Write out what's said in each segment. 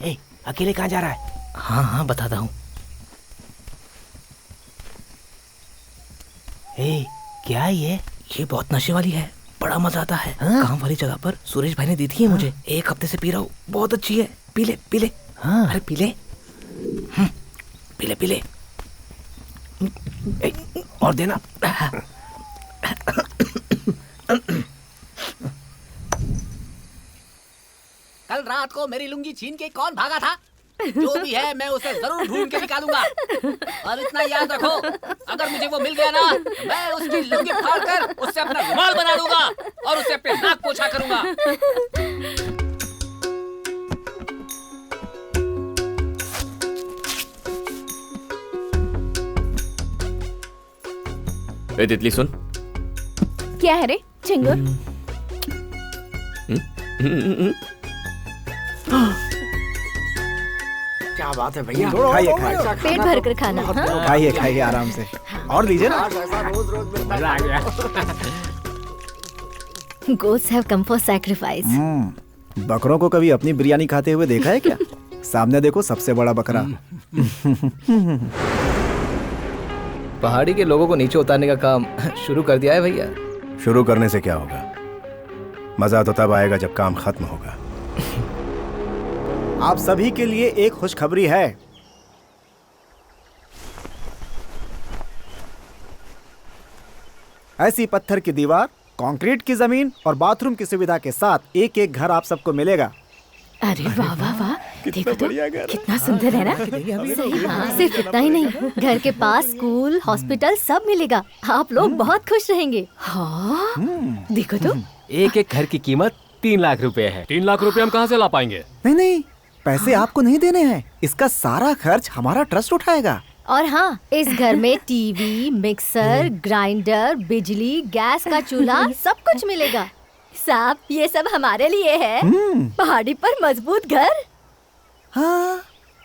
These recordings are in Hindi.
ए, अकेले कहाँ जा रहा है? हाँ हाँ बताता हूँ। ए, क्या है ये? ये बहुत नशे वाली है, बड़ा मजा आता है। हाँ? काम वाली जगह पर सुरेश भाई ने दी थी मुझे, 1 हफ्ते से पी रहा हूँ, बहुत अच्छी है। पी ले पी ले। हाँ। अरे पी ले, पी ले पी ले। ए, और देना। कल रात को मेरी लुंगी छीन के कौन भागा था? जो भी है मैं उसे जरूर ढूंढ के निकालूंगा। और इतना याद रखो, अगर मुझे वो मिल गया ना, मैं उसकी लुंगी फाड़कर उससे अपना रुमाल बना दूंगा और उससे अपने नाक पोछा करूंगा। ए तितली सुन। क्या है रे चिंगुर? क्या बात है भैया? खाइए खाइए पेट भर कर खाना। हाँ? खाइए खाइए आराम से, और लीजिए ना। मजा आ गया। Goats have come for sacrifice. बकरों को कभी अपनी बिरयानी खाते हुए देखा है क्या? सामने देखो, सबसे बड़ा बकरा। पहाड़ी के लोगों को नीचे उतारने का काम शुरू कर दिया है भैया। शुरू करने से क्या होगा? मजा तो तब आएगा जब काम खत्म होगा। आप सभी के लिए एक खुशखबरी है। ऐसी पत्थर की दीवार, कंक्रीट की जमीन और बाथरूम की सुविधा के साथ एक एक घर आप सबको मिलेगा। अरे वाह वाह वाह, देखो तो कितना सुंदर है ना। सही बात, सिर्फ इतना ही नहीं, घर के पास स्कूल, हॉस्पिटल सब मिलेगा। आप लोग बहुत खुश रहेंगे। हाँ देखो तो। एक एक घर की कीमत 3 लाख रुपए है। 3 लाख रुपए हम कहाँ से ला पाएंगे? नहीं नहीं, पैसे आपको नहीं देने हैं, इसका सारा खर्च हमारा ट्रस्ट उठाएगा। और हाँ, इस घर में टीवी, मिक्सर, ग्राइंडर, बिजली, गैस का चूल्हा सब कुछ मिलेगा। साहब, ये सब हमारे लिए है। पहाड़ी पर मजबूत घर। हाँ,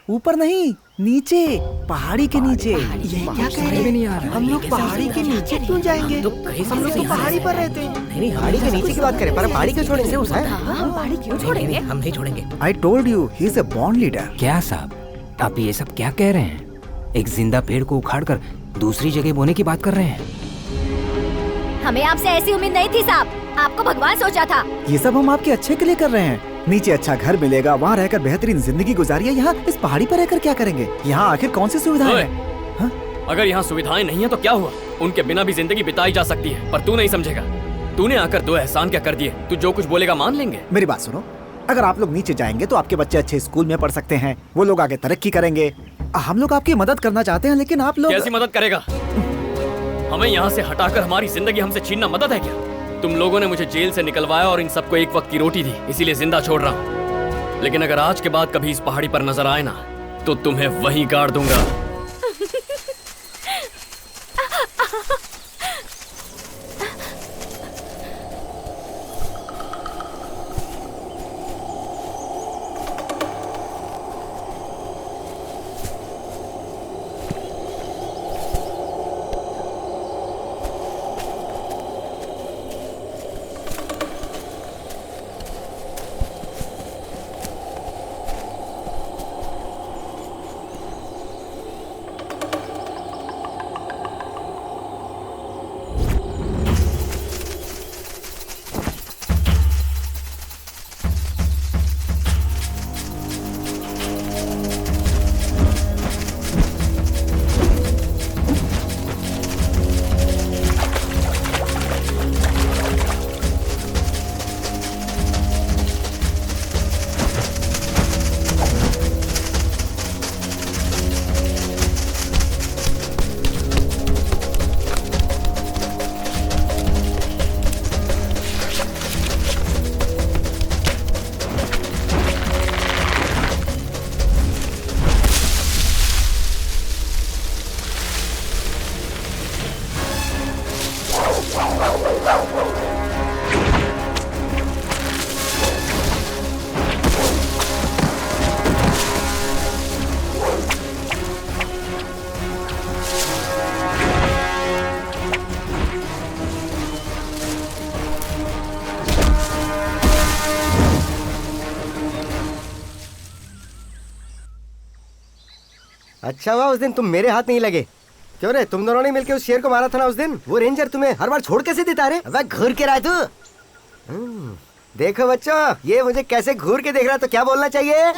ऊपर नहीं, नीचे, पहाड़ी के नीचे। ये क्या कह रहे हैं? हम लोग पहाड़ी के नीचे क्यों जाएंगे? हम लोग तो पहाड़ी पर रहते हैं। नहीं, पहाड़ी के नीचे की बात करें, पर पहाड़ी क्यों छोड़े? इसे उस है। हम पहाड़ी क्यों छोड़ेंगे? हम नहीं छोड़ेंगे। I told you, he is a born leader. क्या साहब, आप ये सब क्या कह रहे हैं? एक जिंदा पेड़ को उखाड़कर दूसरी जगह बोने की बात कर रहे हैं। हमें आपसे ऐसी उम्मीद नहीं थी साहब, आपको भगवान सोचा था। ये सब हम आपके अच्छे के लिए कर रहे हैं। नीचे अच्छा घर मिलेगा, वहाँ रहकर बेहतरीन जिंदगी गुजारिए। यहाँ इस पहाड़ी पर रहकर क्या करेंगे? यहाँ आखिर कौन सी सुविधाएं हैं? हाँ? अगर यहाँ सुविधाएं नहीं है तो क्या हुआ? उनके बिना भी जिंदगी बिताई जा सकती है, पर तू नहीं समझेगा। तूने आकर 2 एहसान क्या कर दिए? तू जो कुछ बोलेगा मान लेंगे। मेरी बात सुनो, अगर आप लोग नीचे जाएंगे तो आपके बच्चे अच्छे स्कूल में पढ़ सकते हैं, वो लोग आगे तरक्की करेंगे। हम लोग आपकी मदद करना चाहते हैं, लेकिन आप लोग कैसी मदद करेगा? हमें यहाँ से हटाकर हमारी जिंदगी हमसे छीनना मदद है क्या? तुम लोगों ने मुझे जेल से निकलवाया और इन सबको एक वक्त की रोटी दी, इसीलिए जिंदा छोड़ रहा हूँ। लेकिन अगर आज के बाद कभी इस पहाड़ी पर नजर आए ना, तो तुम्हें वहीं गाड़ दूंगा। अच्छा हुआ उस दिन तुम मेरे हाथ नहीं लगे। क्यों रे, तुम दोनों ने मिलके उस शेर को मारा था ना उस दिन। वो रेंजर तुम्हें हर बार छोड़ कैसे देता रे? अब घूर के रहा तू। देखो बच्चों, ये मुझे कैसे घूर के देख रहा, तो क्या बोलना चाहिए?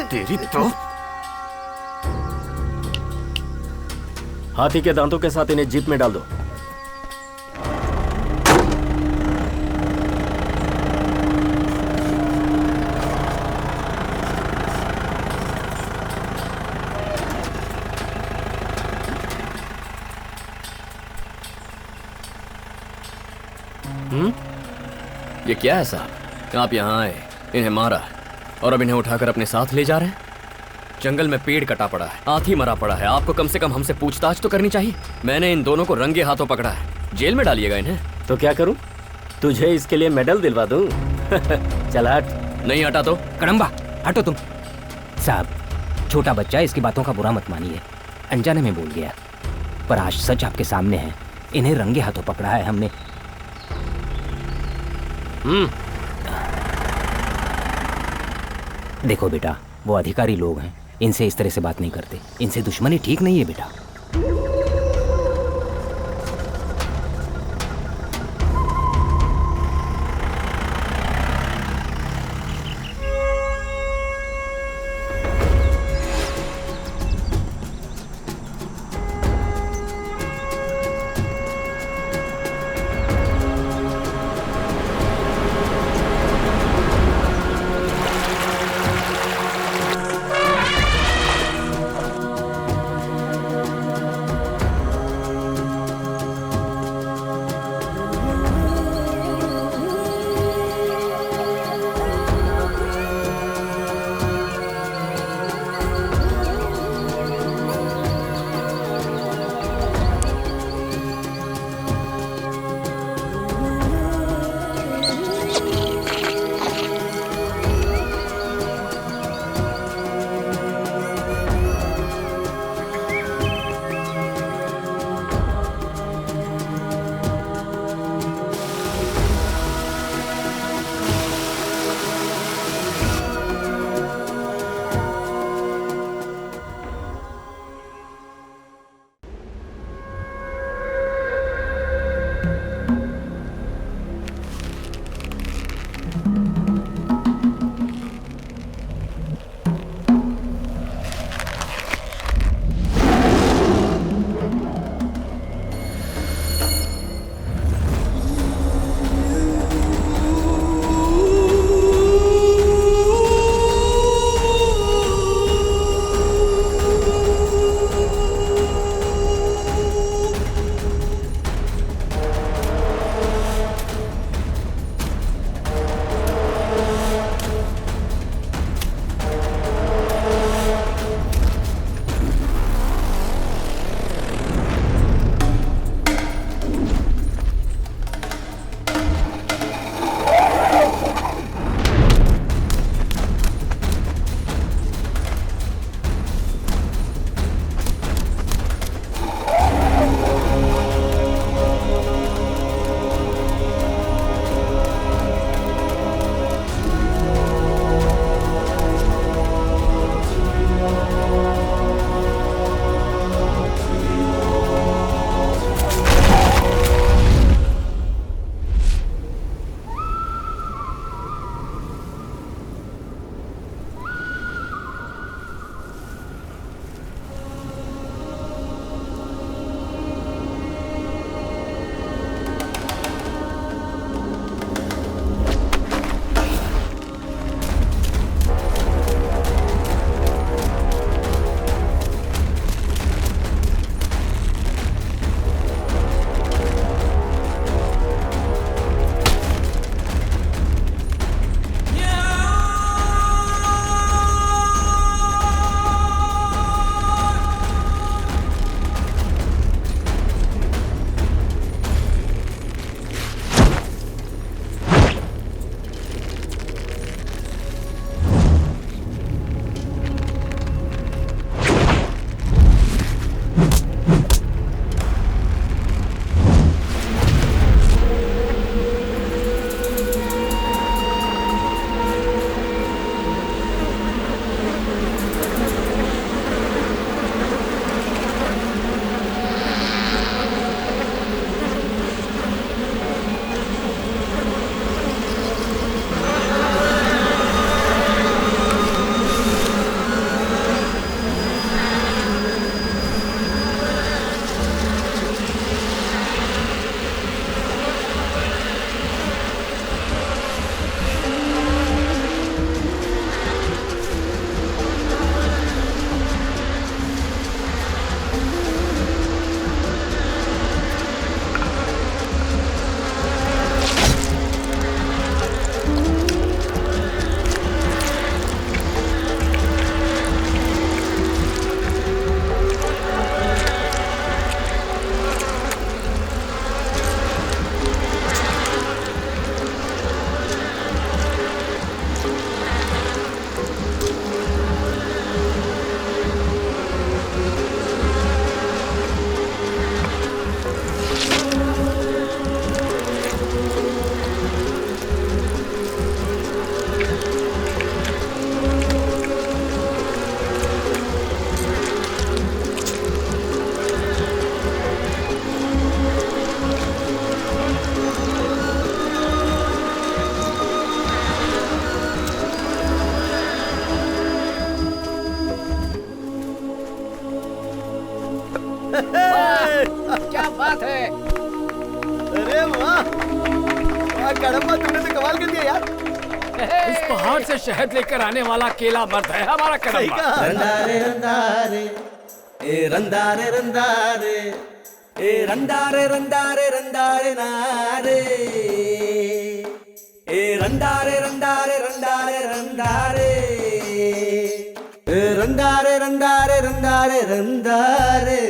तेरी तो हाथी के दांतों के साथ इन्हें जीप में डाल दो। ये क्या है साहब? आप यहाँ आए, इन्हें मारा और अब इन्हें उठाकर अपने साथ ले जा रहे हैं। जंगल में पेड़ कटा पड़ा है, हाथी मरा पड़ा है, आपको कम से कम हमसे पूछताछ तो करनी चाहिए। मैंने इन दोनों को रंगे हाथों पकड़ा है, जेल में डालिएगा इन्हें। तो क्या करूं? तुझे इसके लिए मेडल दिलवा दूं? चल हट। नहीं हटा तो कड़म्बा हटो तुम। साहब, छोटा बच्चा, इसकी बातों का बुरा मत मानिए, अनजाने में बोल गया, पर आज सच आपके सामने है। इन्हें रंगे हाथों पकड़ा है हमने। देखो बेटा, वो अधिकारी लोग हैं, इनसे इस तरह से बात नहीं करते, इनसे दुश्मनी ठीक नहीं है बेटा। क्या बात है। अरे वाह वाह कड़म्बा, तुमने तो कमाल कर दिया यार। इस पहाड़ से शहद लेकर आने वाला अकेला मर्द है हमारा सही कड़म्बा। कहा। रंदारे रंदारे ए रंदारे रंदारे ए रंदारे रंदारे रंदारे नारे ए रंदारे रंदारे रंदारे रंदारे ए रंदारे रंदारे रंदारे रंदारे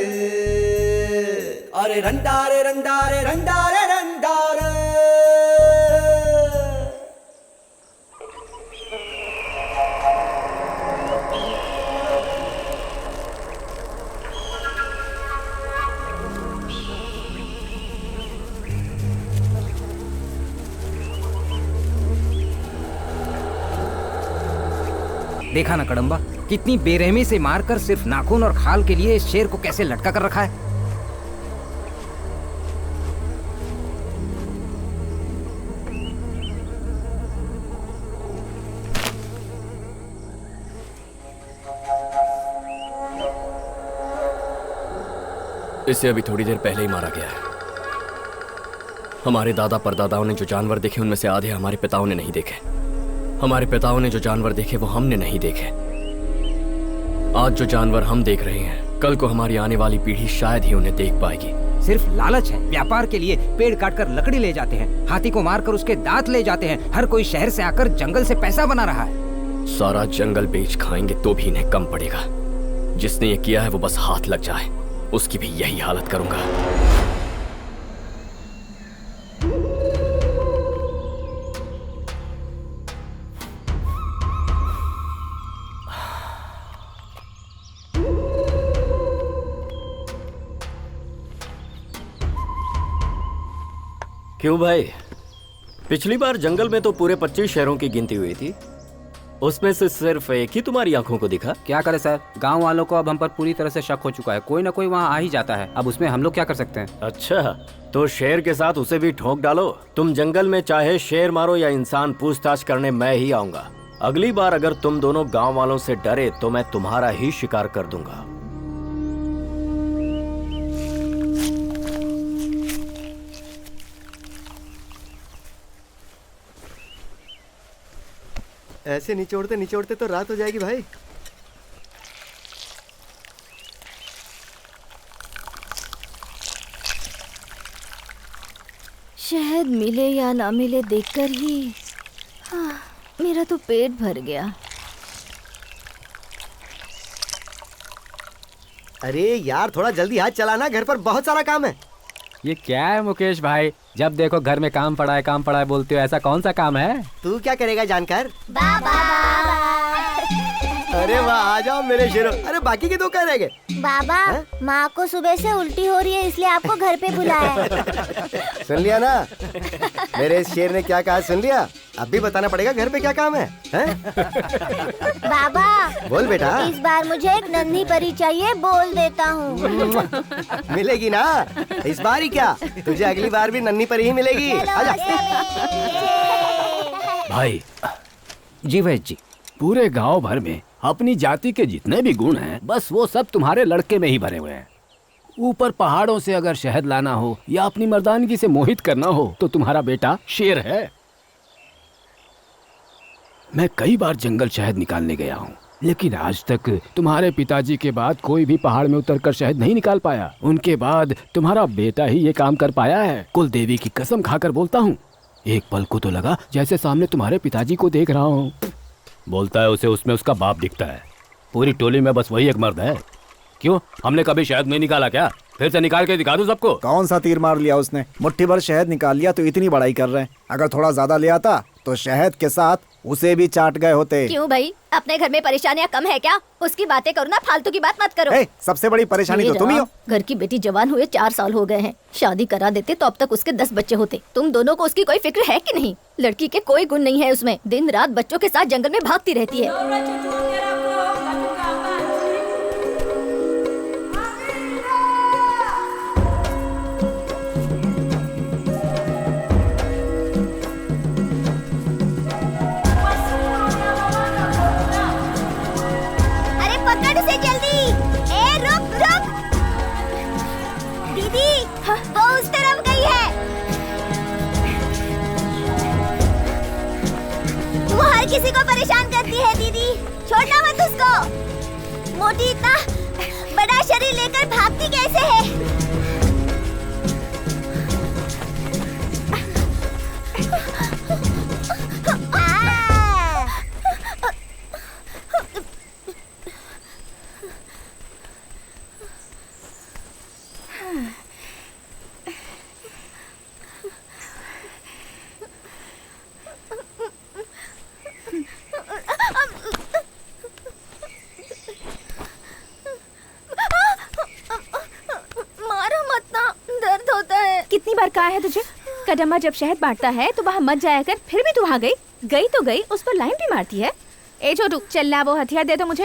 अरे रंदारे रंदारे रंदारे रंदारे। देखा ना कड़म्बा, कितनी बेरहमी से मारकर सिर्फ नाखून और खाल के लिए इस शेर को कैसे लटका कर रखा है। इसे अभी थोड़ी देर पहले ही मारा गया है। हमारे दादा परदादाओं ने जो जानवर देखे उनमें से आधे हमारे पिताओं ने नहीं देखे। हमारे पिताओं ने जो जानवर देखे वो हमने नहीं देखे। आज जो जानवर हम देख रहे हैं, कल को हमारी आने वाली पीढ़ी शायद ही उन्हें देख पाएगी। सिर्फ लालच है। व्यापार के लिए पेड़ काटकर लकड़ी ले जाते हैं, हाथी को मारकर उसके दांत ले जाते हैं। हर कोई शहर से आकर जंगल से पैसा बना रहा है। सारा जंगल बेच खाएंगे तो भी इन्हें कम पड़ेगा। जिसने ये किया है वो बस हाथ लग जाए, उसकी भी यही हालत करूंगा। क्यों भाई, पिछली बार जंगल में तो पूरे 25 शहरों की गिनती हुई थी, उसमें से सिर्फ एक ही तुम्हारी आंखों को दिखा। क्या करे सर, गांव वालों को अब हम पर पूरी तरह से शक हो चुका है। कोई ना कोई वहां आ ही जाता है, अब उसमें हम लोग क्या कर सकते हैं। अच्छा, तो शेर के साथ उसे भी ठोक डालो। तुम जंगल में चाहे शेर मारो या इंसान, पूछताछ करने मैं ही आऊंगा। अगली बार अगर तुम दोनों गाँव वालों से डरे तो मैं तुम्हारा ही शिकार कर दूंगा। ऐसे निचोड़ते निचोड़ते तो रात हो जाएगी भाई। शहद मिले या ना मिले देखकर ही मेरा तो पेट भर गया। अरे यार थोड़ा जल्दी हाथ चलाना, घर पर बहुत सारा काम है। ये क्या है मुकेश भाई, जब देखो घर में काम पड़ा है बोलते हो। ऐसा कौन सा काम है? तू क्या करेगा जानकर? बाबा अरे वाह, आ जाओ मेरे शेरों। अरे बाकी के दो कह रह गए। बाबा, माँ को सुबह से उल्टी हो रही है, इसलिए आपको घर पे बुलाया है। सुन लिया ना मेरे इस शेर ने क्या कहा, सुन लिया? अब भी बताना पड़ेगा घर पे क्या काम है, बाबा बोल बेटा। इस बार मुझे एक नन्ही परी चाहिए, बोल देता हूँ। मिलेगी ना इस बार ही, क्या तुझे अगली बार भी नन्ही परी ही मिलेगी। आजा। भाई जी वैद्य जी, पूरे गांव भर में अपनी जाति के जितने भी गुण हैं, बस वो सब तुम्हारे लड़के में ही भरे हुए हैं। ऊपर पहाड़ों से अगर शहद लाना हो या अपनी मर्दानगी से मोहित करना हो तो तुम्हारा बेटा शेर है। मैं कई बार जंगल शहद निकालने गया हूँ, लेकिन आज तक तुम्हारे पिताजी के बाद कोई भी पहाड़ में उतरकर शहद नहीं निकाल पाया। उनके बाद तुम्हारा बेटा ही ये काम कर पाया है। कुल देवी की कसम खाकर बोलता हूँ, एक पल को तो लगा जैसे सामने तुम्हारे पिताजी को देख रहा हूँ। बोलता है उसे उसमें उसका बाप दिखता है। पूरी टोली में बस वही एक मर्द है। क्यों, हमने कभी शहद नहीं निकाला क्या? फिर से निकाल के दिखा दूं सबको। कौन सा तीर मार लिया उसने? मुट्ठी भर शहद निकाल लिया तो इतनी बड़ाई कर रहे हैं। अगर थोड़ा ज्यादा ले आता तो शहद के साथ उसे भी चाट गए होते। क्यों भाई, अपने घर में परेशानियाँ कम है क्या? उसकी बातें करो ना, फालतू की बात मत करो। सबसे बड़ी परेशानी तो तुम ही हो। घर की बेटी जवान हुए 4 साल हो गए हैं। शादी करा देते तो अब तक उसके 10 बच्चे होते। तुम दोनों को उसकी कोई फिक्र है कि नहीं? लड़की के कोई गुण नहीं है उसमें, दिन रात बच्चों के साथ जंगल में भागती रहती है। वो उस तरफ गई है। वो हर किसी को परेशान करती है दीदी, छोड़ना मत उसको। मोटी इतना बड़ा शरीर लेकर भागती कैसे है? कितनी बार कहा है तुझे, कदम्बा जब शहद बांटता है तो वहाँ मत जाया कर, फिर भी तू वहाँ गई। गई तो गई, उस पर लाइन भी मारती है। ए छोटू, चल ला वो हथियार दे दो मुझे।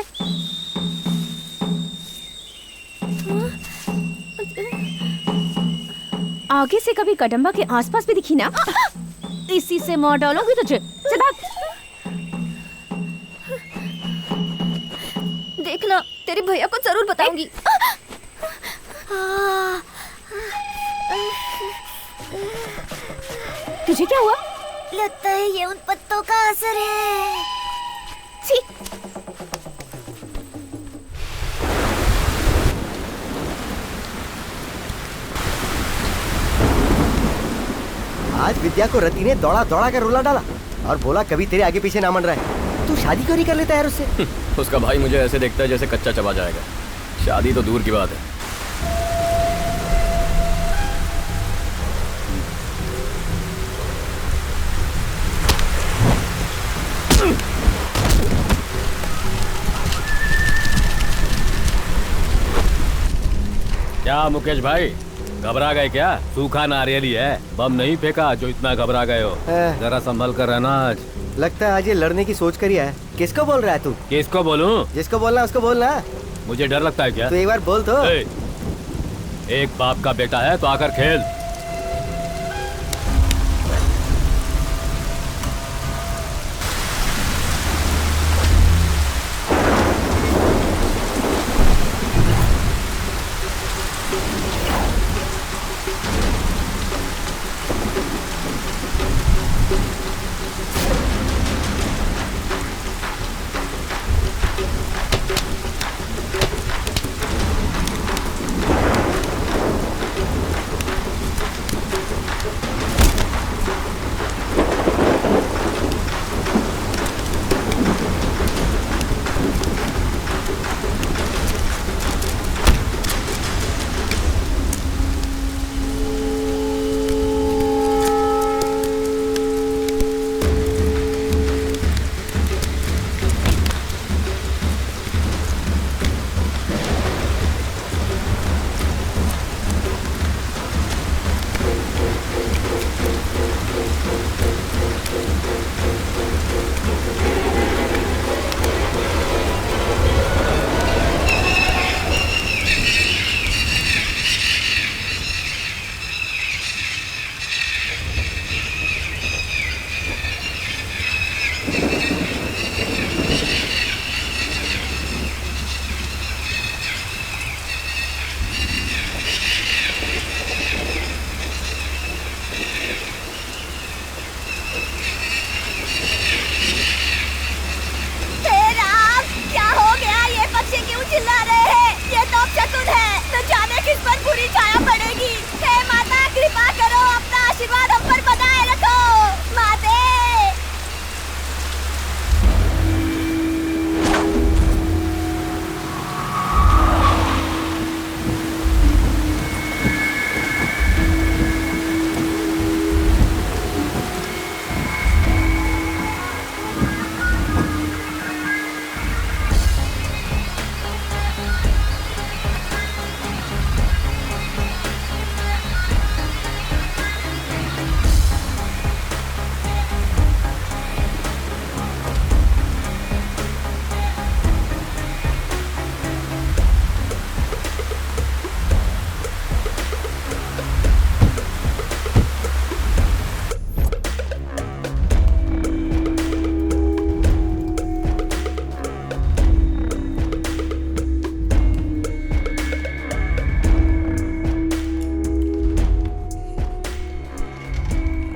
आगे से कभी कदम्बा के आसपास भी दिखी ना, इसी से मार डालूंगी तुझे। चल भाग। देखना, तेरे भैया को जरूर बताऊंगी। तुझे क्या हुआ? लगता है ये उन पत्तों का असर है। छी। आज विद्या को रति ने दौड़ा दौड़ा कर रुला डाला और बोला कभी तेरे आगे पीछे ना मन रहा है। तू शादी क्यों नहीं कर लेता यार उससे? उसका भाई मुझे ऐसे देखता है जैसे कच्चा चबा जाएगा। शादी तो दूर की बात है। क्या मुकेश भाई, घबरा गए क्या? सूखा नारियल ही है, बम नहीं फेंका जो इतना घबरा गए हो। जरा संभल कर रहना। आज लगता है आज ये लड़ने की सोच करी है। किसको बोल रहा है तू? किसको बोलूं? जिसको बोलना उसको बोलना। मुझे डर लगता है क्या? तो एक बार बोल तो। एक बाप का बेटा है तो आकर खेल।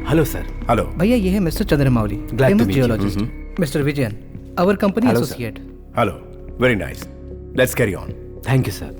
Hello sir. हेलो भैया, ये है mister Chandramouli, Glad to famous meet you. Geologist. Mister Vijayan, our company Hello, sir. Associate. Hello, very nice, let's carry on. Thank you sir.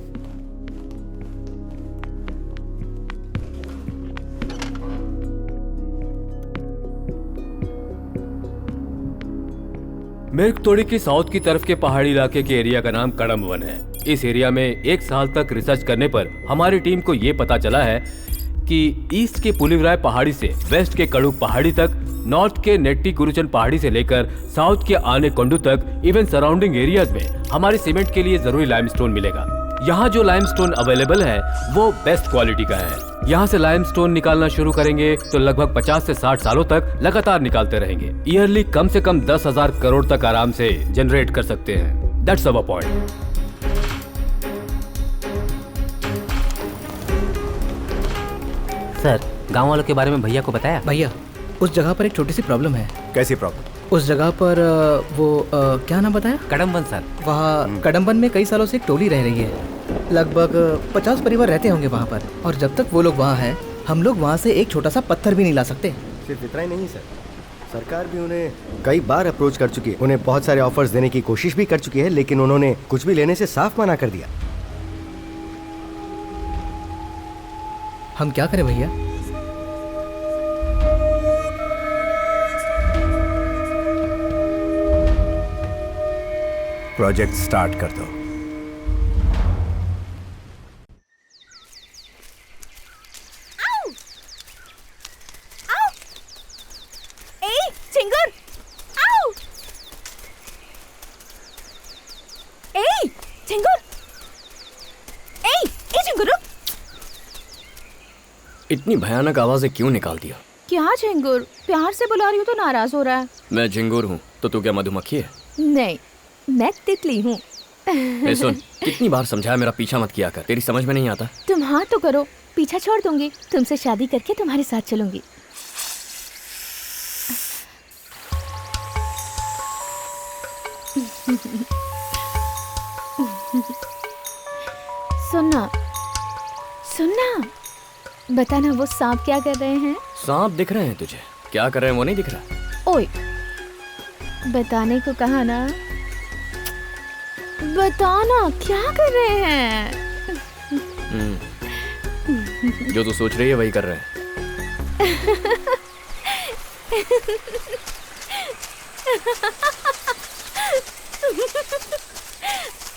मिर्कतोड़ी की साउथ की तरफ के पहाड़ी इलाके के एरिया का नाम कड़मवन है। इस एरिया में 1 साल तक रिसर्च करने पर हमारी टीम को ये पता चला है कि ईस्ट के पुलिवराय पहाड़ी से वेस्ट के कड़ुक पहाड़ी तक, नॉर्थ के नेट्टी गुरुचन पहाड़ी से लेकर साउथ के आने कोंडू तक, इवन सराउंडिंग एरियाज में हमारे सीमेंट के लिए जरूरी लाइमस्टोन मिलेगा। यहाँ जो लाइमस्टोन अवेलेबल है वो बेस्ट क्वालिटी का है। यहाँ से लाइमस्टोन निकालना शुरू करेंगे तो लगभग 50 से 60 सालों तक लगातार निकालते रहेंगे। ईयरली कम से कम 10,000 करोड़ तक आराम से जनरेट कर सकते हैं। That's our point. सर, गांव वालों के बारे में भैया को बताया? भैया, उस जगह पर एक छोटी सी प्रॉब्लम है। कैसी प्रॉब्लम? उस जगह पर क्या नाम बताया? कड़मवन सर। वहाँ कड़मवन में कई सालों से एक टोली रह रही है। लगभग 50 परिवार रहते होंगे वहाँ पर, और जब तक वो लोग वहाँ हैं, हम लोग वहाँ से एक छोटा सा पत्थर भी नहीं ला सकते। सिर्फ इतना ही नहीं सर, सरकार भी उन्हें कई बार अप्रोच कर चुकी है, उन्हें बहुत सारे ऑफर्स देने की कोशिश भी कर चुकी है, लेकिन उन्होंने कुछ भी लेने से साफ मना कर दिया। हम क्या करें भैया? प्रोजेक्ट स्टार्ट कर दो। ए, चिंगूर! आओ! ए, चिंगूर! ए, चिंगूर! इतनी भयानक आवाजें क्यों निकाल दिया? क्या चिंगूर? प्यार से बुला रही हूँ तो नाराज हो रहा है। मैं झिंगुर हूँ तो तू क्या मधुमक्खी है? नहीं, मैं तितली हूँ। ए सुन, कितनी बार समझाया मेरा पीछा मत किया कर, तेरी समझ में नहीं आता। तुम हाँ तो करो, पीछा छोड़ दूंगी, तुमसे शादी करके तुम्हारे साथ चलूंगी। सुनना, सुनना, बताना वो सांप क्या कर रहे हैं? सांप दिख रहे हैं तुझे? क्या कर रहे हैं वो नहीं दिख रहा? ओए, बताने को कहा ना, बताना क्या कर रहे हैं? जो तू सोच रही है वही कर रहे हैं।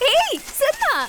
ए, सुनना।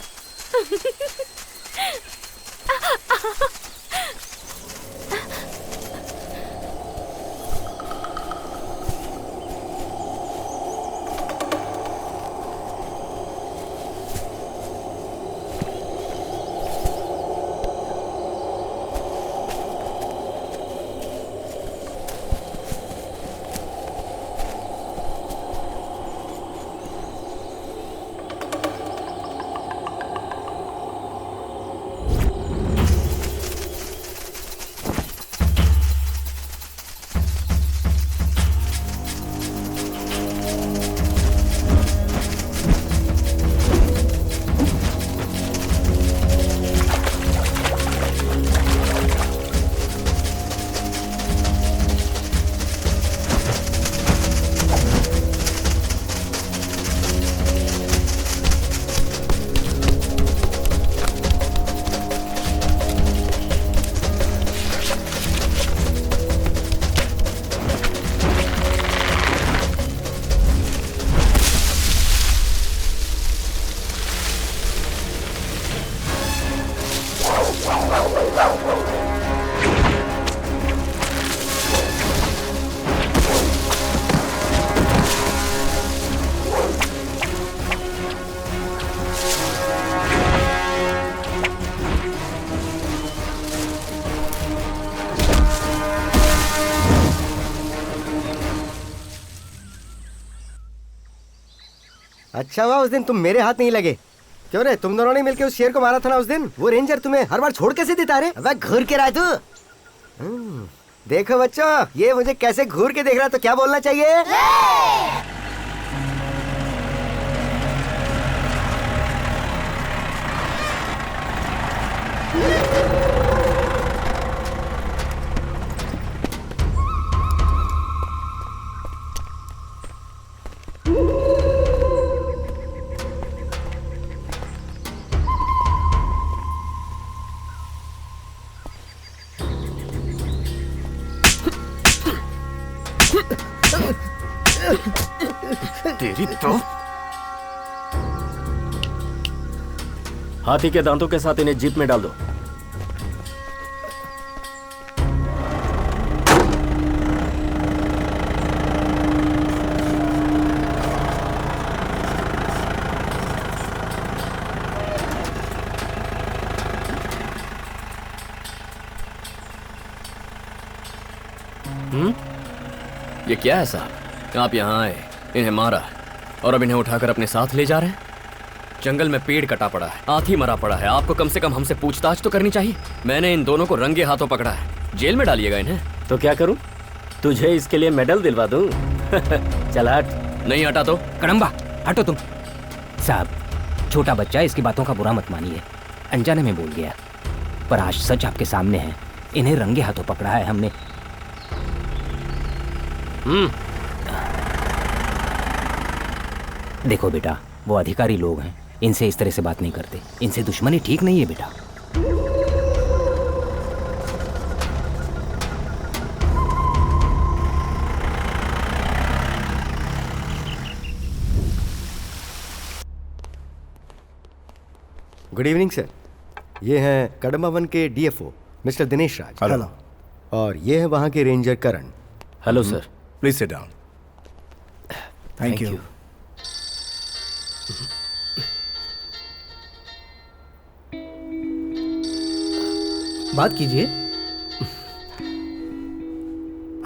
अच्छा हुआ उस दिन तुम मेरे हाथ नहीं लगे। क्यों रे, तुम दोनों ने मिलकर उस शेर को मारा था ना उस दिन? वो रेंजर तुम्हें हर बार छोड़ कैसे देता रे? वह घूर के रहा तू। देखो बच्चों, ये मुझे कैसे घूर के देख रहा, तो क्या बोलना चाहिए? तेरी तो हाथी के दांतों के साथ इन्हें जीप में डाल दो। ये क्या है साहब? आप यहाँ आए, इन्हें मारा और अब इन्हें उठाकर अपने साथ ले जा रहे हैं? जंगल में पेड़ कटा पड़ा है, हाथी मरा पड़ा है, आपको कम से कम हमसे पूछताछ तो करनी चाहिए। मैंने इन दोनों को रंगे हाथों पकड़ा है, जेल में डालिएगा इन्हें। तो क्या करूं? तुझे इसके लिए मेडल दिलवा दूं? चल हट। नहीं हटा तो कड़म्बा हटो तुम। साहब, छोटा बच्चा है, इसकी बातों का बुरा मत मानिए, अनजाने में बोल गया, पर आज सच आपके सामने है। इन्हें रंगे हाथों पकड़ा है हमने। देखो बेटा, वो अधिकारी लोग हैं, इनसे इस तरह से बात नहीं करते, इनसे दुश्मनी ठीक नहीं है बेटा। गुड इवनिंग सर, ये हैं कड़म्बा वन के डीएफओ मिस्टर दिनेश राज। हेलो। और ये है वहाँ के ranger Karan. Hello sir. Please sit down. Thank you. बात कीजिए।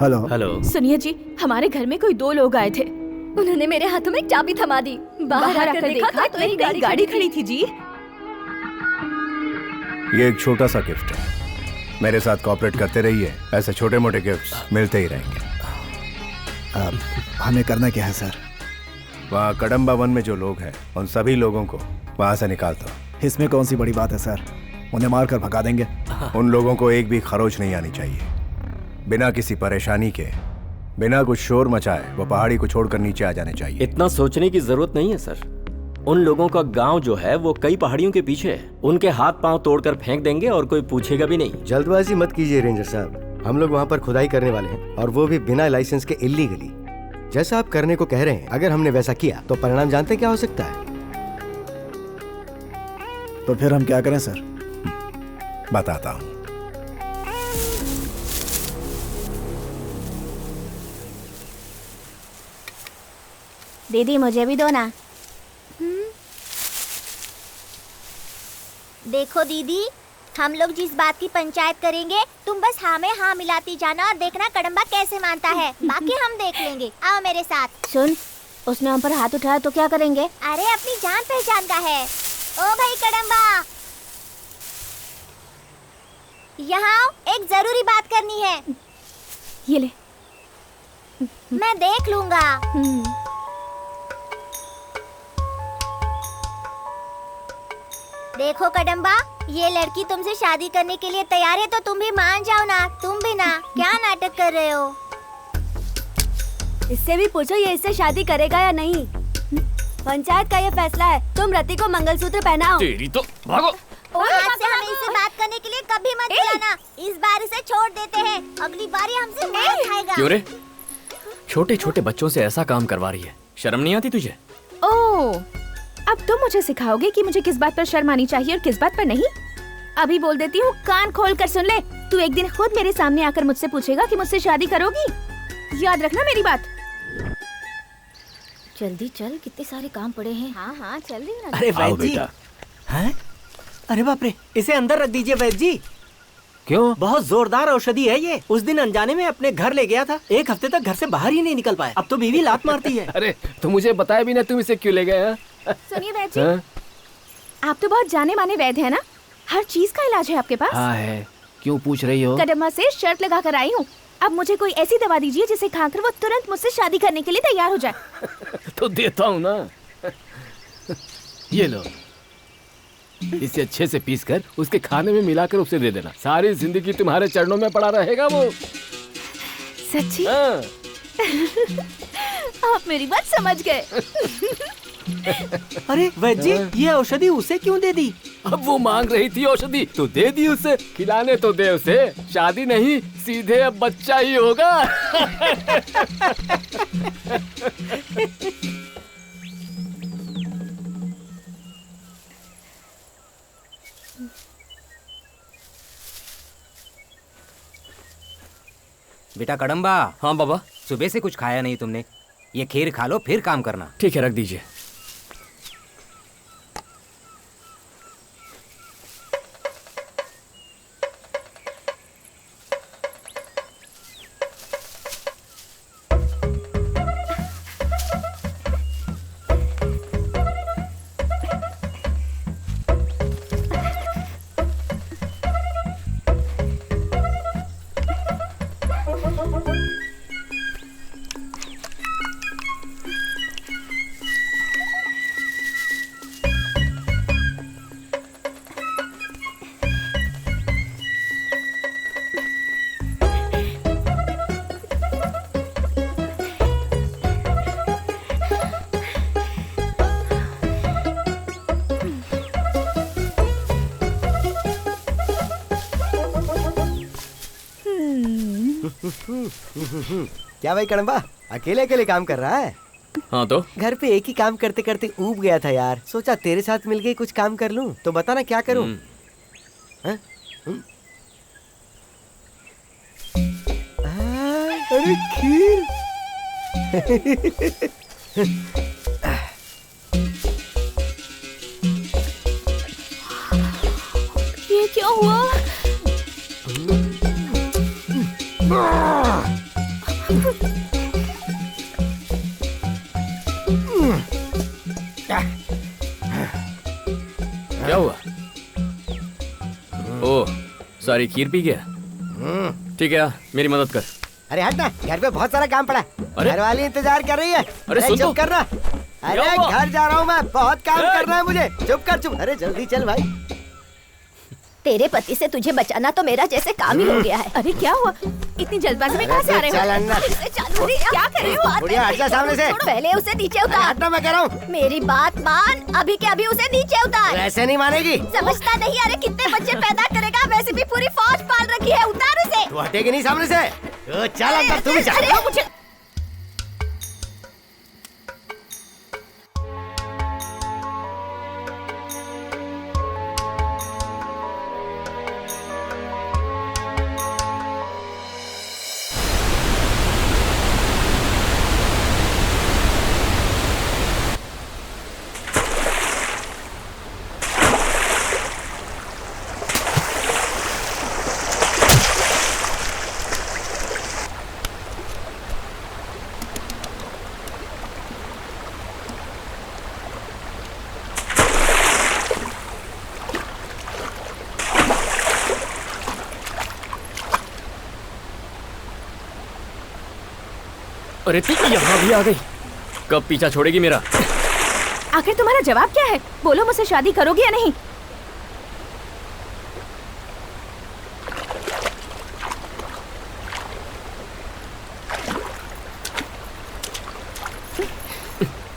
हेलो। हेलो। सुनिए जी, हमारे घर में कोई दो लोग आए थे। उन्होंने मेरे हाथों में चाबी थमा दी। बाहर आकर देखा तो एक नई गाड़ी खड़ी थी जी। ये एक छोटा सा गिफ्ट है, मेरे साथ कोऑपरेट करते रहिए, ऐसे छोटे मोटे गिफ्ट्स मिलते ही रहेंगे। हमें करना क्या है सर? वहाँ कड़म्बा वन में जो लोग हैं उन सभी लोगों को वहाँ से निकाल दो। इसमें कौन सी बड़ी बात है सर, उन्हें मार कर भगा देंगे। उन लोगों को एक भी खरोच नहीं आनी चाहिए। बिना किसी परेशानी के, बिना कुछ शोर मचाए वो पहाड़ी को छोड़कर नीचे आ जाने चाहिए। इतना सोचने की जरूरत नहीं है सर। उन लोगों का गांव जो है वो कई पहाड़ियों के पीछे है, उनके हाथ पांव तोड़कर फेंक देंगे और कोई पूछेगा भी नहीं। जल्दबाजी मत कीजिए रेंजर साहब, हम लोग वहाँ पर खुदाई करने वाले हैं, और वो भी बिना लाइसेंस के इल्लीगली। जैसा आप करने को कह रहे हैं, अगर हमने वैसा किया तो परिणाम जानते क्या हो सकता है? तो फिर हम क्या करें सर? बताता हूँ। दीदी मुझे भी दो ना। देखो दीदी, हम लोग जिस बात की पंचायत करेंगे तुम बस हाँ में हाँ मिलाती जाना और देखना कड़म्बा कैसे मानता है। बाकी हम देख लेंगे, आओ मेरे साथ। सुन, उसने हम पर हाथ उठाया तो क्या करेंगे? अरे अपनी जान पहचान का है। ओ भाई कड़म्बा, यहाँ एक जरूरी बात करनी है। ये ले। मैं देख लूंगा। देखो कड़म्बा, ये लड़की तुमसे शादी करने के लिए तैयार है, तो तुम भी मान जाओ ना। तुम भी ना, क्या नाटक कर रहे हो? इससे भी पूछो ये इससे शादी करेगा या नहीं। पंचायत का ये फैसला है। तुम रति को मंगलसूत्र पहनाओ। तेरी तो भागो। आज से हमें इससे बात करने के लिए कभी मत बुलाना। इस बार इसे छोड़ देते हैं, अगली बार ये हमसे मार खाएगा। क्यों रे? छोटे छोटे बच्चों से ऐसा काम करवा रही है, शर्म नहीं आती तुझे? ओह, अब तुम मुझे सिखाओगे कि मुझे किस बात पर शर्म आनी चाहिए और किस बात पर नहीं? अभी बोल देती हूँ, कान खोल कर सुन ले। तू एक दिन खुद मेरे सामने आकर मुझसे पूछेगा कि मुझसे शादी करोगी। याद रखना मेरी बात। जल्दी चल, कितने सारे काम पड़े हैं। हाँ हाँ चल रही हूँ। अरे वैद्य जी, हैं? अरे बाप रे, इसे अंदर रख दीजिए वैद्य जी। क्यों? बहुत जोरदार औषधि है ये। उस दिन अनजाने में अपने घर ले गया था, एक हफ्ते तक घर से बाहर ही नहीं निकल पाया। अब तो बीवी लात मारती है। अरे तो मुझे बताया भी ना, तुम इसे क्यों ले गए? सुनिए वैद्य जी, आप तो बहुत जाने माने वैद्य है ना, हर चीज का इलाज है आपके पास। हाँ है, क्यों पूछ रही हो? कदम्बा से शर्त लगा कर आई हूँ। अब मुझे कोई ऐसी दवा दीजिए जिसे खाकर वो तुरंत मुझसे शादी करने के लिए तैयार हो जाए। तो देता हूँ ना, ये लो। इसे अच्छे से पीसकर उसके खाने में मिलाकर उसे दे देना। सारी जिंदगी तुम्हारे चरणों में पड़ा रहेगा वो। सच्ची? आप मेरी बात समझ गए। अरे वैद्य जी, ये औषधि उसे क्यों दे दी? अब वो मांग रही थी औषधि तो दे दी उसे। खिलाने तो दे उसे, शादी नहीं सीधे अब बच्चा ही होगा। बेटा कड़म्बा। हाँ बाबा। सुबह से कुछ खाया नहीं तुमने, ये खीर खा लो फिर काम करना। ठीक है, रख दीजिए। क्या भाई कड़म्बा, अकेले अकेले काम कर रहा है? हाँ तो घर पे एक ही काम करते करते ऊब गया था यार। सोचा तेरे साथ मिलके कुछ काम कर लूं, तो बता ना क्या करूं? अरे खीर। ये क्या हुआ? क्या हुआ? ओह, सारी खीर पी गया। ठीक है, मेरी मदद कर। अरे हट ना, घर पे बहुत सारा काम पड़ा। घर वाली इंतजार कर रही है। अरे सुन तो। चुप कर ना। अरे घर जा रहा हूँ मैं, बहुत काम करना है मुझे। चुप कर चुप। अरे जल्दी चल भाई। तेरे पति से तुझे बचाना तो मेरा जैसे काम ही हो गया है। अरे क्या हुआ? इतनी जल्दबाजी में कहाँ से आ रहे हो? चल अन्ना। क्या कर रहे हो? बुढ़िया हट जा सामने से। पहले उसे नीचे उतार। हटना मैं कह रहा हूँ। मेरी बात मान, अभी के अभी उसे नीचे उतार। वैसे नहीं मानेगी। समझता नहीं? अरे कितने बच्चे पैदा करेगा, वैसे भी पूरी फौज पाल रखी है। उतार उसे। तू हटेगी नहीं सामने से। चल अंदर, तू भी चल। मुझे अरे तू यहाँ भी आ गई। कब पीछा छोड़ेगी मेरा? आखिर तुम्हारा जवाब क्या है? बोलो, मुझसे शादी करोगे या नहीं?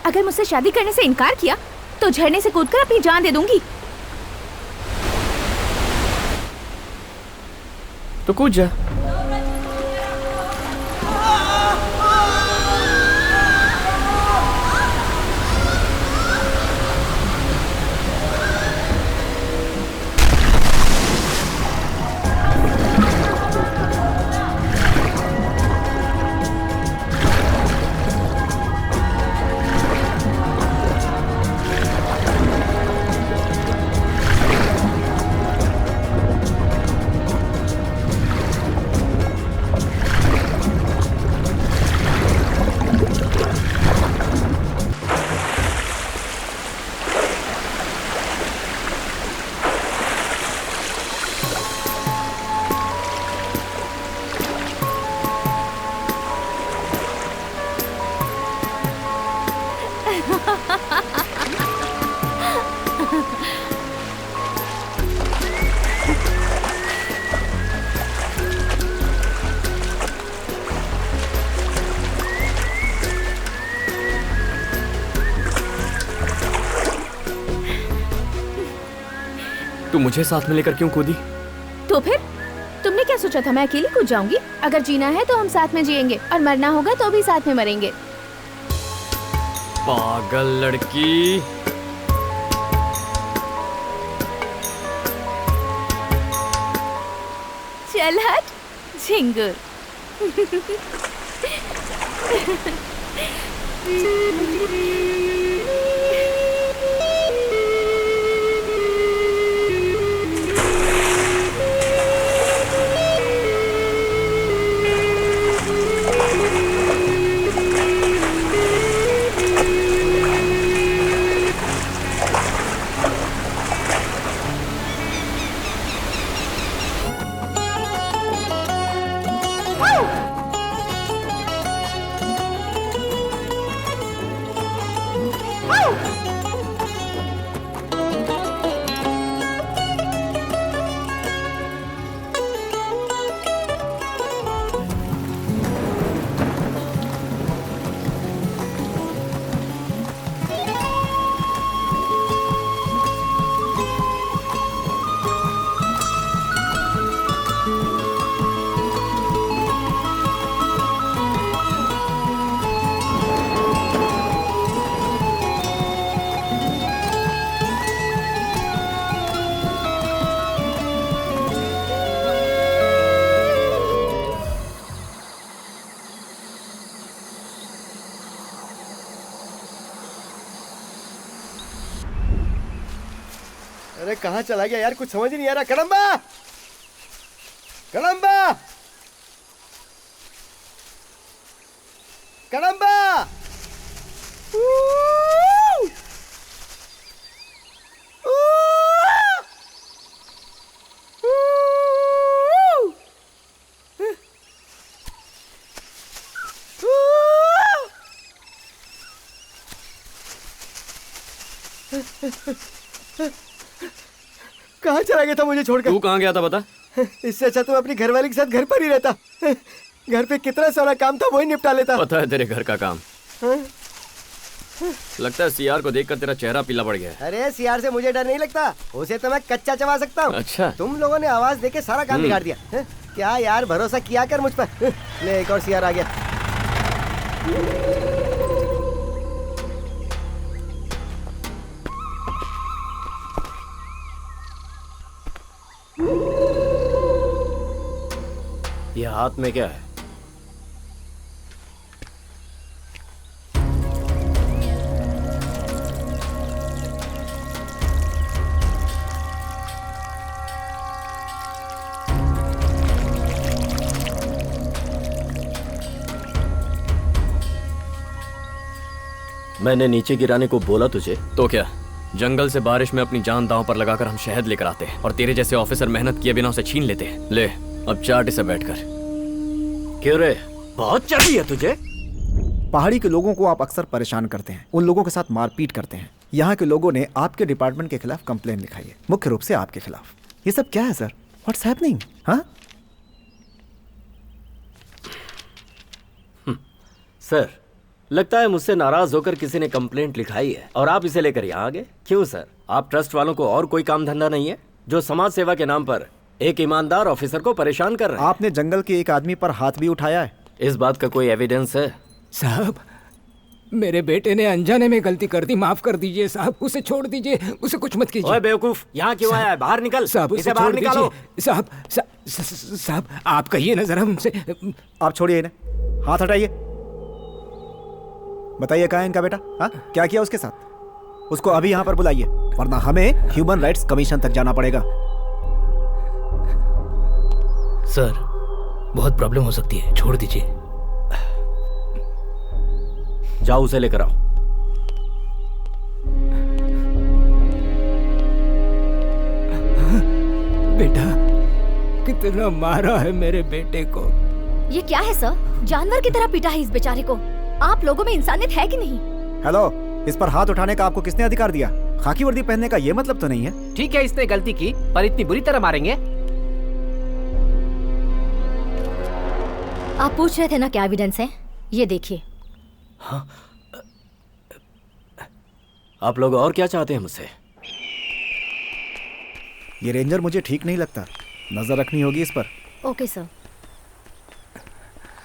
अगर मुझसे शादी करने से इनकार किया तो झरने से कूदकर अपनी जान दे दूंगी। तो कूद जा। तू मुझे साथ में लेकर क्यों कूदी? तो फिर तुमने क्या सोचा था मैं अकेली कूद जाऊंगी? अगर जीना है तो हम साथ में जिएंगे और मरना होगा तो भी साथ में मरेंगे। पागल लड़की। चल हट झिंगुर। अरे कहाँ चला गया यार, कुछ समझ ही नहीं आ रहा। कड़म्बा, कड़म्बा, कड़म्बा। कहाँ चला गया था मुझे छोड़कर? तू कहाँ गया था बता? इससे अच्छा तो अपनी घरवाली के साथ घर पर ही रहता। घर पे कितना सारा काम था वही निपटा लेता। पता है तेरे घर का काम? लगता है सीआर को देखकर तेरा चेहरा पीला पड़ गया है। अरे सीआर से मुझे डर नहीं लगता, उसे तो मैं कच्चा चबा सकता हूँ। अच्छा, तुम लोगों ने आवाज देके सारा काम बिगाड़ दिया। क्या यार, भरोसा किया कर मुझ पर। ले एक और सीआर आ गया। ये हाथ में क्या है? मैंने नीचे गिराने को बोला तुझे तो क्या? जंगल से बारिश में अपनी जान दांव पर लगाकर हम शहद लेकर आते हैं और तेरे जैसे ऑफिसर मेहनत किए बिना उसे छीन लेते हैं। ले अब चाट इसे बैठकर। क्यों रे, बहुत चढ़ी है तुझे? पहाड़ी के लोगों को आप अक्सर परेशान करते हैं, उन लोगों के साथ मारपीट करते हैं। यहाँ के लोगों ने आपके डिपार्टमेंट के खिलाफ कंप्लेन लिखाई है, मुख्य रूप से आपके खिलाफ। ये सब क्या है सर? What's happening? हाँ सर, लगता है मुझसे नाराज होकर किसी ने कंप्लेंट लिखाई है और आप इसे लेकर यहाँ आ गए। क्यों सर, आप ट्रस्ट वालों को और कोई काम धंधा नहीं है जो समाज सेवा के नाम पर एक ईमानदार ऑफिसर को परेशान कर रहे हैं? आपने जंगल के एक आदमी पर हाथ भी उठाया है। इस बात का कोई एविडेंस है? साहब, मेरे बेटे ने अनजाने में गलती कर दी, माफ कर दीजिए साहब। उसे छोड़ दीजिए, उसे कुछ मत कीजिए। ओए बेवकूफ, यहाँ क्यों आया है? बाहर निकल साहब, इसे बाहर निकालो। साहब साहब, आप कहिए ना जरा हमसे। आप छोड़िए इन्हें, हाथ हटाइए। बताइए कहाँ है इनका बेटा? हाँ, क्या किया उसके साथ? उसको अभी यहाँ पर बुलाइए, वरना हमें ह्यूमन राइट्स कमीशन तक जाना पड़ेगा। सर, बहुत प्रॉब्लम हो सकती है, छोड़ दीजिए। जाओ उसे लेकर आओ। बेटा, कितना मारा है मेरे बेटे को। ये क्या है सर? जानवर की तरह पीटा है इस बेचारे को। आप लोगों में इंसानियत है कि नहीं? हेलो, इस पर हाथ उठाने का आपको किसने अधिकार दिया? खाकी वर्दी पहनने का ये मतलब तो नहीं है। ठीक है, इसने गलती की, पर इतनी बुरी तरह मारेंगे? आप पूछ रहे थे ना क्या एविडेंस है? ये देखिए। हाँ? आप लोग और क्या चाहते हैं मुझसे? ये रेंजर मुझे ठीक नहीं लगता, नजर रखनी होगी इस पर। Okay sir.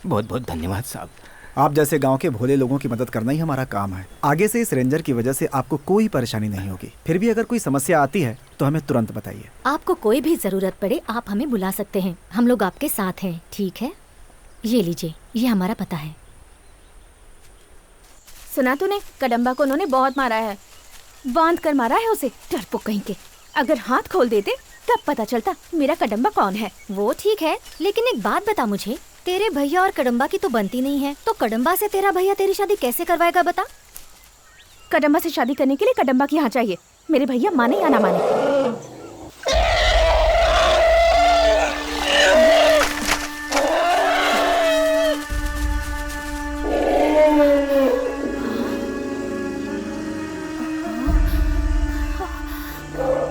बहुत बहुत धन्यवाद साहब। आप जैसे गांव के भोले लोगों की मदद करना ही हमारा काम है। आगे से इस रेंजर की वजह से आपको कोई परेशानी नहीं होगी। फिर भी अगर कोई समस्या आती है तो हमें तुरंत बताइए। आपको कोई भी जरूरत पड़े आप हमें बुला सकते हैं, हम लोग आपके साथ हैं, ठीक है? ये लीजिए, ये हमारा पता है। सुना तूने, कदम्बा को उन्होंने बहुत मारा है, बांध कर मारा है उसे, डरपोक कहीं के। अगर हाथ खोल देते तब पता चलता मेरा कदम्बा कौन है। वो ठीक है, लेकिन एक बात बता मुझे, तेरे भैया और कदम्बा की तो बनती नहीं है, तो कदम्बा से तेरा भैया तेरी शादी कैसे करवाएगा बता? कदम्बा से शादी करने के लिए कदम्बा की यहाँ चाहिए, मेरे भैया माने या ना माने।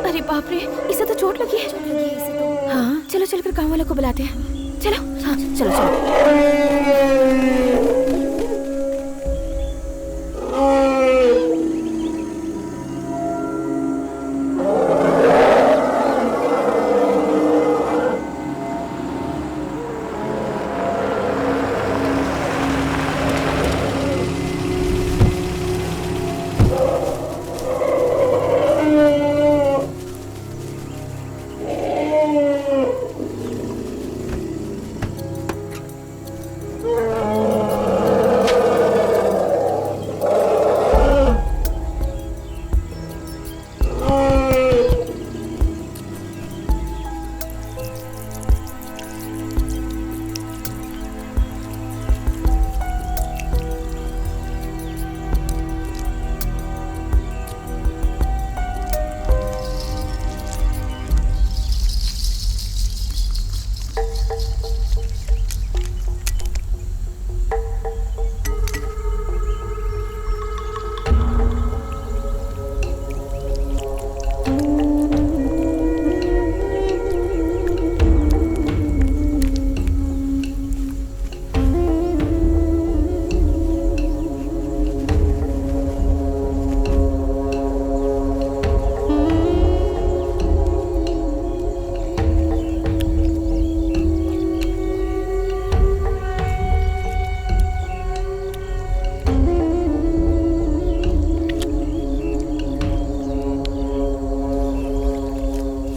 अरे बाप रे, इसे तो चोट लगी है। इसे तो। हाँ, चलो चल कर गाँव वालों को बुलाते हैं। चलो, हाँ, चलो चलो।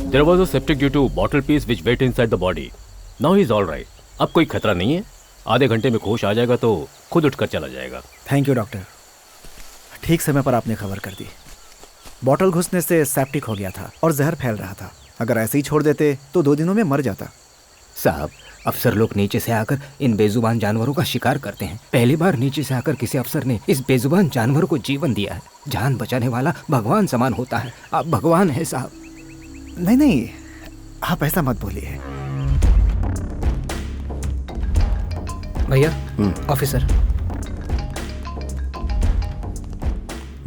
There was a septic due to bottle piece which went inside the body. Now he is all right. अब कोई खतरा नहीं है, आधे घंटे में होश आ जाएगा तो खुद उठकर चला जाएगा। थैंक यू डॉक्टर, ठीक समय पर आपने खबर कर दी। बॉटल घुसने से सेप्टिक हो गया था और जहर फैल रहा था। अगर ऐसे ही छोड़ देते तो 2 दिनों में मर जाता। साहब, अफसर लोग नीचे से आकर इन बेजुबान जानवरों का शिकार करते हैं। पहली बार नीचे से आकर किसी अफसर ने इस बेजुबान जानवर को जीवन दिया है। जान बचाने वाला भगवान समान होता है। आप भगवान हैं साहब। नहीं नहीं, आप ऐसा मत बोलिए। भैया, ऑफिसर।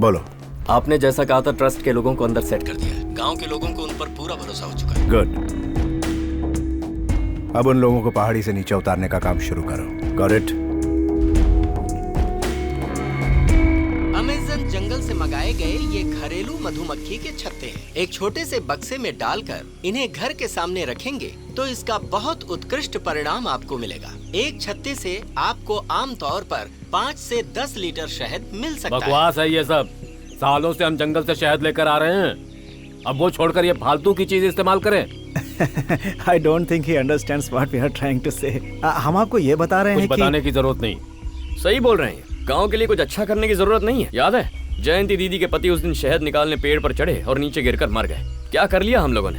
बोलो। आपने जैसा कहा था ट्रस्ट के लोगों को अंदर सेट कर दिया है। गांव के लोगों को उन पर पूरा भरोसा हो चुका है। गुड। अब उन लोगों को पहाड़ी से नीचे उतारने का काम शुरू करो। Got it? अमेज़न जंगल से मंगाए गए ये घरेलू मधुमक्खी के छत्ते हैं। एक छोटे से बक्से में डालकर इन्हें घर के सामने रखेंगे तो इसका बहुत उत्कृष्ट परिणाम आपको मिलेगा। एक छत्ते से आपको आमतौर पर 5 से 10 लीटर शहद मिल सकता है। बकवास है ये सब। सालों से हम जंगल से शहद लेकर आ रहे हैं, अब वो छोड़कर ये फालतू की चीज इस्तेमाल करें। I don't think he understands what we are trying to say. हम आपको ये बता रहे हैं कि बताने की जरूरत नहीं। सही बोल रहे हैं, गांव के लिए कुछ अच्छा करने की जरूरत नहीं है। याद है जयंती दीदी के पति उस दिन शहद निकालने पेड़ पर चढ़े और नीचे गिरकर मर गए। क्या कर लिया हम लोगों ने।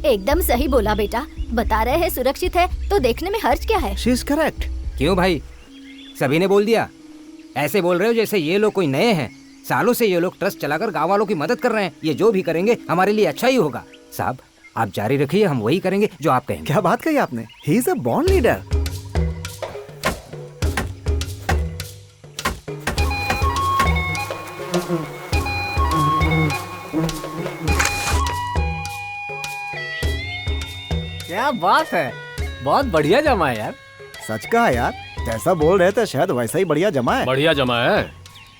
एकदम सही बोला बेटा। बता रहे हैं सुरक्षित है तो देखने में हर्ज क्या है। She is correct. क्यों भाई, सभी ने बोल दिया। ऐसे बोल रहे हो जैसे ये लोग कोई नए हैं। सालों से ये लोग ट्रस्ट चलाकर गांव वालों की मदद कर रहे हैं। ये जो भी करेंगे हमारे लिए अच्छा ही होगा। साहब, आप जारी रखिए, हम वही करेंगे जो आप कहेंगे। क्या बात कही आपने? He is a born leader. क्या बात है, बहुत बढ़िया जमा है यार। सच कहा यार, जैसा बोल रहे थे शायद वैसा ही बढ़िया जमा है। बढ़िया जमा है।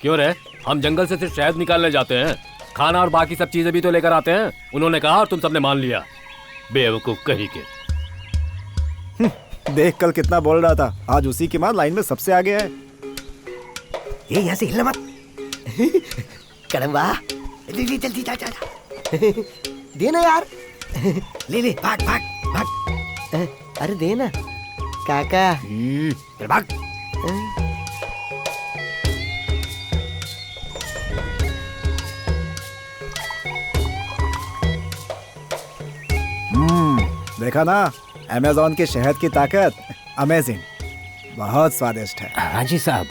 क्यों रे, हम जंगल से सिर्फ शहद निकालने जाते हैं, खाना और बाकी सब चीजें भी तो लेकर आते हैं। उन्होंने कहा और तुम सबने मान लिया। बेवकूफ कहीं के। देख कल कितना बोल रहा था, आज उसी की मां लाइन में सबसे आगे है। ये यहाँ से हिलना मत। कड़म्बा जल्दी जल्दी जा जा जा। देना यार। ले ले भाग भाग भाग। अरे देना काका। चल भाग। देखा ना अमेज़न के शहद की ताकत। अमेजिंग, बहुत स्वादिष्ट है। हाँ जी साहब।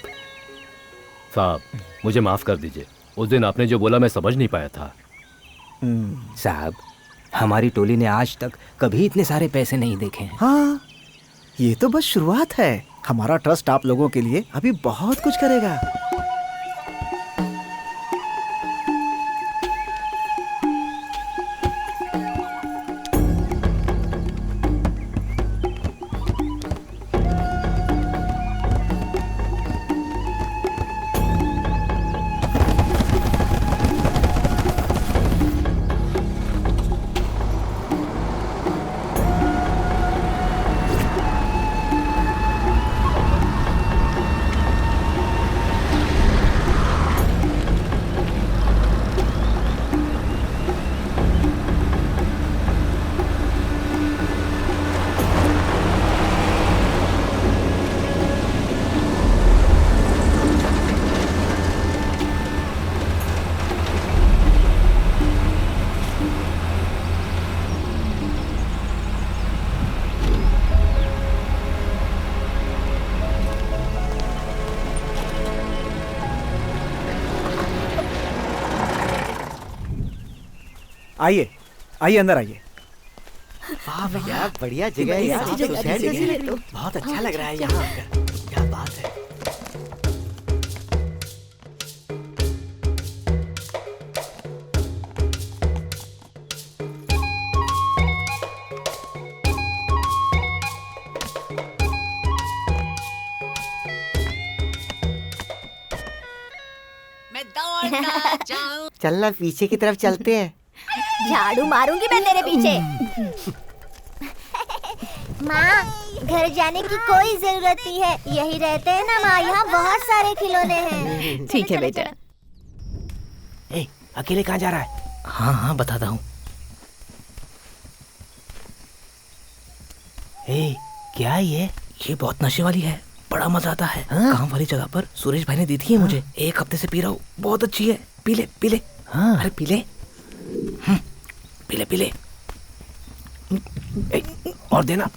साहब मुझे माफ कर दीजिए, उस दिन आपने जो बोला मैं समझ नहीं पाया था। साहब हमारी टोली ने आज तक कभी इतने सारे पैसे नहीं देखे हैं। हाँ, ये तो बस शुरुआत है। हमारा ट्रस्ट आप लोगों के लिए अभी बहुत कुछ करेगा। आइए आइए, अंदर आइए। वाह भैया, बढ़िया जगह है यार। सोसाइटी जैसी लग रही है। बहुत अच्छा लग रहा है यहाँ आकर। क्या बात है। मैं दौड़ना चाहूं। चलना पीछे की तरफ चलते हैं। झाड़ू मारूंगी मैं तेरे पीछे। माँ, घर जाने की कोई जरूरत नहीं है, यही रहते हैं ना माँ। यहाँ बहुत सारे खिलौने हैं। ठीक है बेटा। ए, अकेले कहाँ जा रहा है? हाँ हाँ बताता हूँ। ए, क्या ये बहुत नशे वाली है, बड़ा मजा आता है। काम वाली जगह पर सुरेश भाई ने दी थी मुझे। एक हफ्ते से पी रहा हूँ, बहुत अच्छी है। पी ले पी ले। हाँ। अरे पी ले। पी ले पी ले। और देना।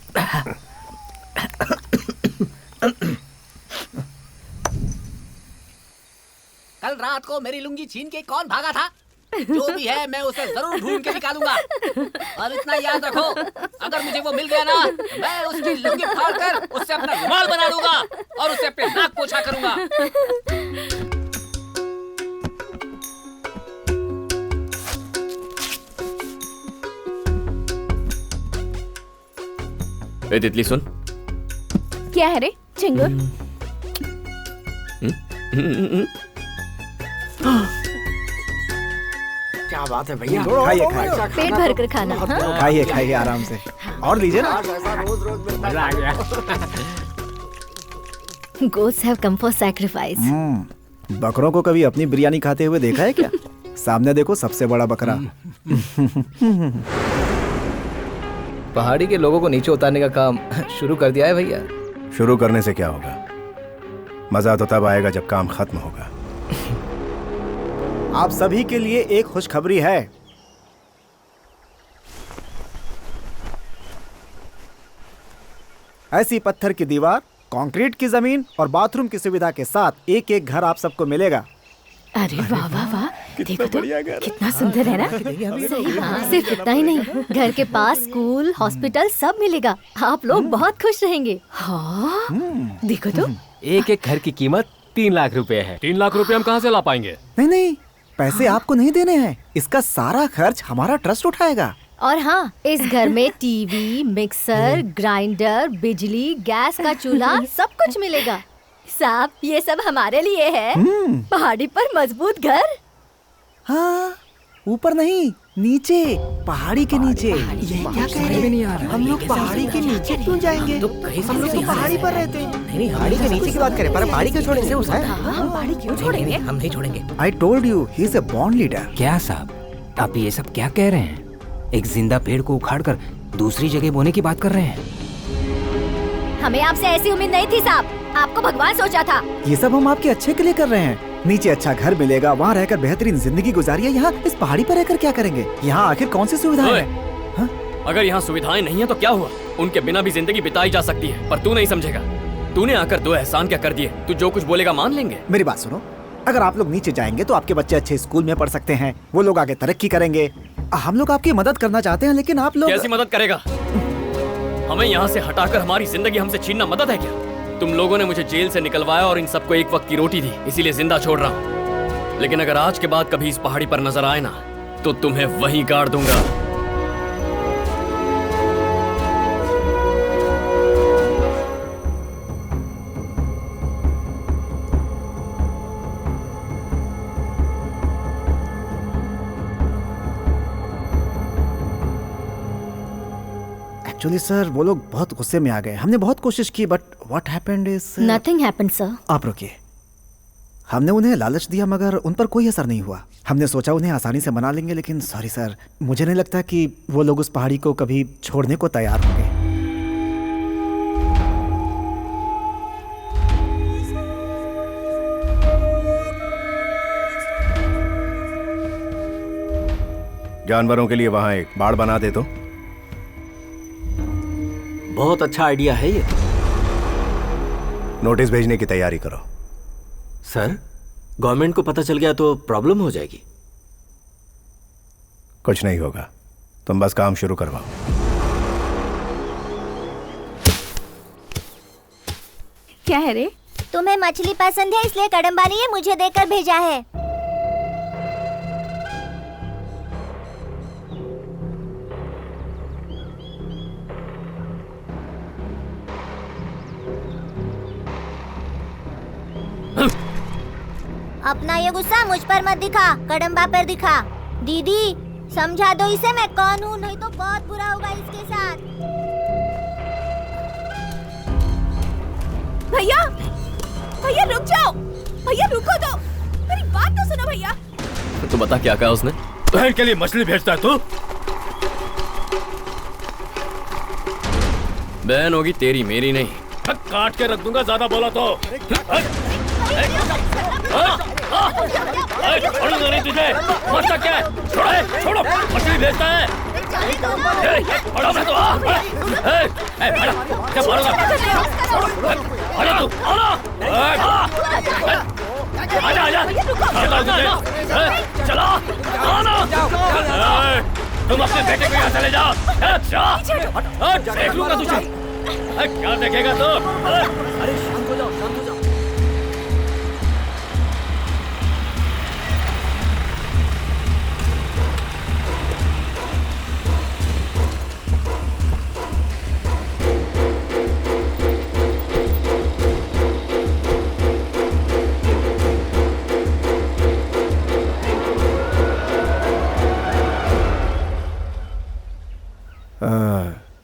कल रात को मेरी लुंगी छीन के कौन भागा था? जो भी है मैं उसे जरूर ढूंढ के निकालूंगा। और इतना याद रखो, अगर मुझे वो मिल गया ना, मैं उसकी लुंगी फाड़कर उससे अपना रुमाल बना दूंगा और उससे अपने नाक पोछा करूंगा। ए तितली सुन। क्या है रे चिंगुर? क्या बात है भैया। खाइए खाइए, पेट भर कर खाना। हाँ? खाइए खाइए आराम से। और लीजिए ना। मजा आ गया। Goats have come for sacrifice. बकरों को कभी अपनी बिरयानी खाते हुए देखा है क्या? सामने देखो, सबसे बड़ा बकरा। पहाड़ी के लोगों को नीचे उतारने का काम शुरू कर दिया है भैया। शुरू करने से क्या होगा? मजा तो तब आएगा जब काम खत्म होगा। आप सभी के लिए एक खुशखबरी है। ऐसी पत्थर की दीवार, कंक्रीट की जमीन और बाथरूम की सुविधा के साथ एक एक घर आप सबको मिलेगा। अरे वाह वाह वाह, देखो तो कितना सुंदर है ना। सही बात। सिर्फ इतना ही नहीं, घर के पास स्कूल, हॉस्पिटल सब मिलेगा। आप लोग बहुत खुश रहेंगे। हाँ देखो तो। एक एक घर की कीमत 3 लाख रुपए है। 3 लाख रुपए हम कहाँ से ला पाएंगे? नहीं नहीं, पैसे आपको नहीं देने हैं। इसका सारा खर्च हमारा ट्रस्ट उठाएगा। और हाँ, इस घर में टीवी, मिक्सर, ग्राइंडर, बिजली, गैस का चूल्हा सब कुछ मिलेगा। साहब, ये सब हमारे लिए है। पहाड़ी पर मजबूत घर। हाँ, ऊपर नहीं, नीचे, पहाड़ी के नीचे। ये क्या कह रहे हैं? हम लोग पहाड़ी के नीचे क्यों जाएंगे? हम लोग तो पहाड़ी पर रहते हैं। नहीं, पहाड़ी के नीचे की बात करें, पर पहाड़ी क्यों छोड़ेंगे उसे? हम पहाड़ी क्यों छोड़ेंगे? हम नहीं छोड़ेंगे। I told you, he is a born leader. क्या साहब, आप ये सब क्या कह रहे हैं? एक जिंदा पेड़ को उखाड़कर दूसरी जगह बोने की बात कर रहे हैं। हमें आपसे ऐसी उम्मीद नहीं थी साहब, आपको भगवान सोचा था। ये सब हम आपके अच्छे के लिए कर रहे हैं। नीचे अच्छा घर मिलेगा, वहाँ रहकर बेहतरीन जिंदगी गुजारिए। यहाँ इस पहाड़ी पर रहकर क्या करेंगे? यहाँ आखिर कौन सी सुविधाएं हैं? अगर यहाँ सुविधाएं नहीं है तो क्या हुआ? उनके बिना भी जिंदगी बिताई जा सकती है, पर तू नहीं समझेगा। तूने आकर 2 एहसान क्या कर दिए? तू जो कुछ बोलेगा मान लेंगे। मेरी बात सुनो, अगर आप लोग नीचे जाएंगे तो आपके बच्चे अच्छे स्कूल में पढ़ सकते हैं, वो लोग आगे तरक्की करेंगे। हम लोग आपकी मदद करना चाहते हैं, लेकिन आप लोग कैसी मदद करेगा? हमें यहाँ से हटाकर हमारी जिंदगी हमसे छीनना मदद है क्या? तुम लोगों ने मुझे जेल से निकलवाया और इन सबको एक वक्त की रोटी दी, इसीलिए जिंदा छोड़ रहा हूँ। लेकिन अगर आज के बाद कभी इस पहाड़ी पर नजर आए ना, तो तुम्हें वहीं गाड़ दूंगा। एक्चुअली सर, वो लोग बहुत गुस्से में आ गए। हमने बहुत कोशिश की, but what happened is nothing happened sir. आप रुकिए। हमने उन्हें लालच दिया मगर उन पर कोई असर नहीं हुआ। हमने सोचा उन्हें आसानी से मना लेंगे, लेकिन सॉरी सर, मुझे नहीं लगता कि वो लोग उस पहाड़ी को कभी छोड़ने को तैयार होंगे। जानवरों के लिए वहां एक बाड़ बना दे तो। बहुत अच्छा आइडिया है ये। नोटिस भेजने की तैयारी करो। सर, गवर्नमेंट को पता चल गया तो प्रॉब्लम हो जाएगी। कुछ नहीं होगा, तुम बस काम शुरू करवाओ। क्या है रे? तुम्हें मछली पसंद है, इसलिए कदम्बा ने ये मुझे देकर भेजा है। अपना ये गुस्सा मुझ पर मत दिखा, कदम्बा पर दिखा। दीदी समझा दो इसे मैं कौन हूँ, नहीं तो बहुत बुरा होगा इसके साथ। भैया, भैया रुक जाओ, भैया रुको तो, मेरी बात तो सुनो भैया। तो बता क्या कहा उसने? बहन के लिए मछली भेजता है तू? बहन होगी तेरी, मेरी नहीं। काट के रख दूंगा ज्यादा बोला तो। छोड़ूंगा नहीं तुझे। मरता क्या है? छोड़ो, मछली भेजता है। बड़ा मैं तो तुम अपने बेटे को यहाँ चले जाओ। देख लूंगा तुझे। क्या देखेगा तू? अरे शांत हो जाओ, शांत हो जाओ।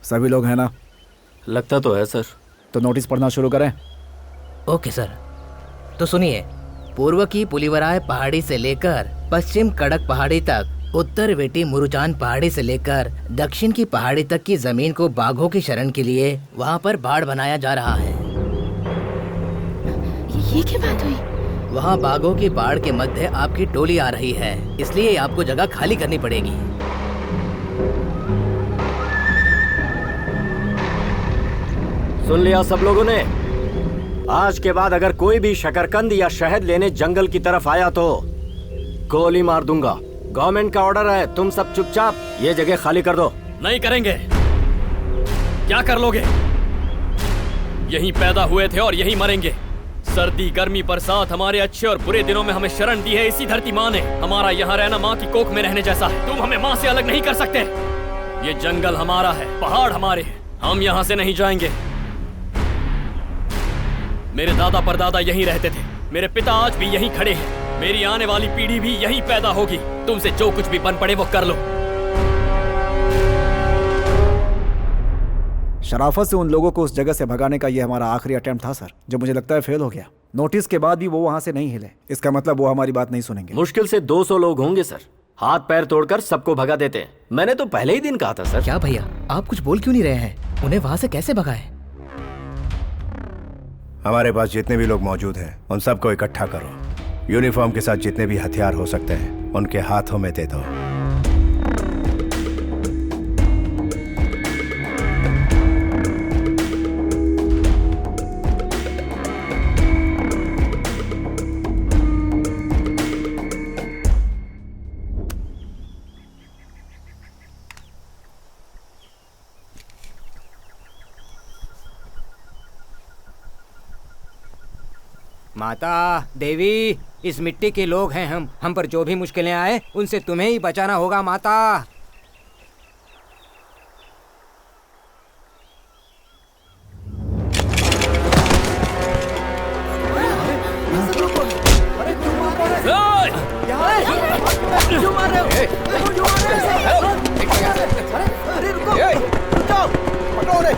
सभी लोग हैं ना? लगता तो है सर। तो नोटिस पढ़ना शुरू करें। Okay sir. तो सुनिए, पूर्व की पुलिवराय पहाड़ी से लेकर पश्चिम कड़क पहाड़ी तक, उत्तर वेटी मुरुचान पहाड़ी से लेकर दक्षिण की पहाड़ी तक की जमीन को बाघों की शरण के लिए वहाँ पर बाड़ बनाया जा रहा है। ये क्या बात हुई? वहाँ बाघों की बाड़ के मध्य आपकी टोली आ रही है, इसलिए आपको जगह खाली करनी पड़ेगी। सुन लिया सब लोगों ने? आज के बाद अगर कोई भी शकरकंद या शहद लेने जंगल की तरफ आया तो गोली मार दूंगा। गवर्नमेंट का ऑर्डर है, तुम सब चुपचाप ये जगह खाली कर दो। नहीं करेंगे। क्या कर लोगे? यहीं पैदा हुए थे और यहीं मरेंगे। सर्दी गर्मी बरसात हमारे अच्छे और बुरे दिनों में हमें शरण दी है इसी धरती माँ ने। हमारा यहाँ रहना माँ की कोख में रहने जैसा है। तुम हमें माँ से अलग नहीं कर सकते। ये जंगल हमारा है, पहाड़ हमारे हैं, हम यहाँ से नहीं जाएंगे। मेरे दादा परदादा यहीं रहते थे, मेरे पिता आज भी यहीं खड़े हैं। मेरी आने वाली पीढ़ी भी यहीं पैदा होगी। तुमसे जो कुछ भी बन पड़े वो कर लो। शराफत से उन लोगों को उस जगह से भगाने का ये हमारा आखिरी अटेम्प्ट था सर, जो मुझे लगता है फेल हो गया। नोटिस के बाद भी वो वहां से नहीं हिले, इसका मतलब वो हमारी बात नहीं सुनेंगे। मुश्किल से 200 लोग होंगे सर। हाथ पैर तोड़कर सबको भगा देते हैं। मैंने तो पहले ही दिन कहा था सर। क्या भैया, आप कुछ बोल क्यों नहीं रहे हैं? उन्हें वहां से कैसे भगाएं? हमारे पास जितने भी लोग मौजूद हैं उन सबको इकट्ठा करो। यूनिफॉर्म के साथ जितने भी हथियार हो सकते हैं उनके हाथों में दे दो। माता देवी, इस मिट्टी के लोग हैं हम पर जो भी मुश्किलें आए उनसे तुम्हें ही बचाना होगा माता। क्यों मार रहे हो? क्यों मार रहे हो? अरे रुको, रुको, पकड़ो रे।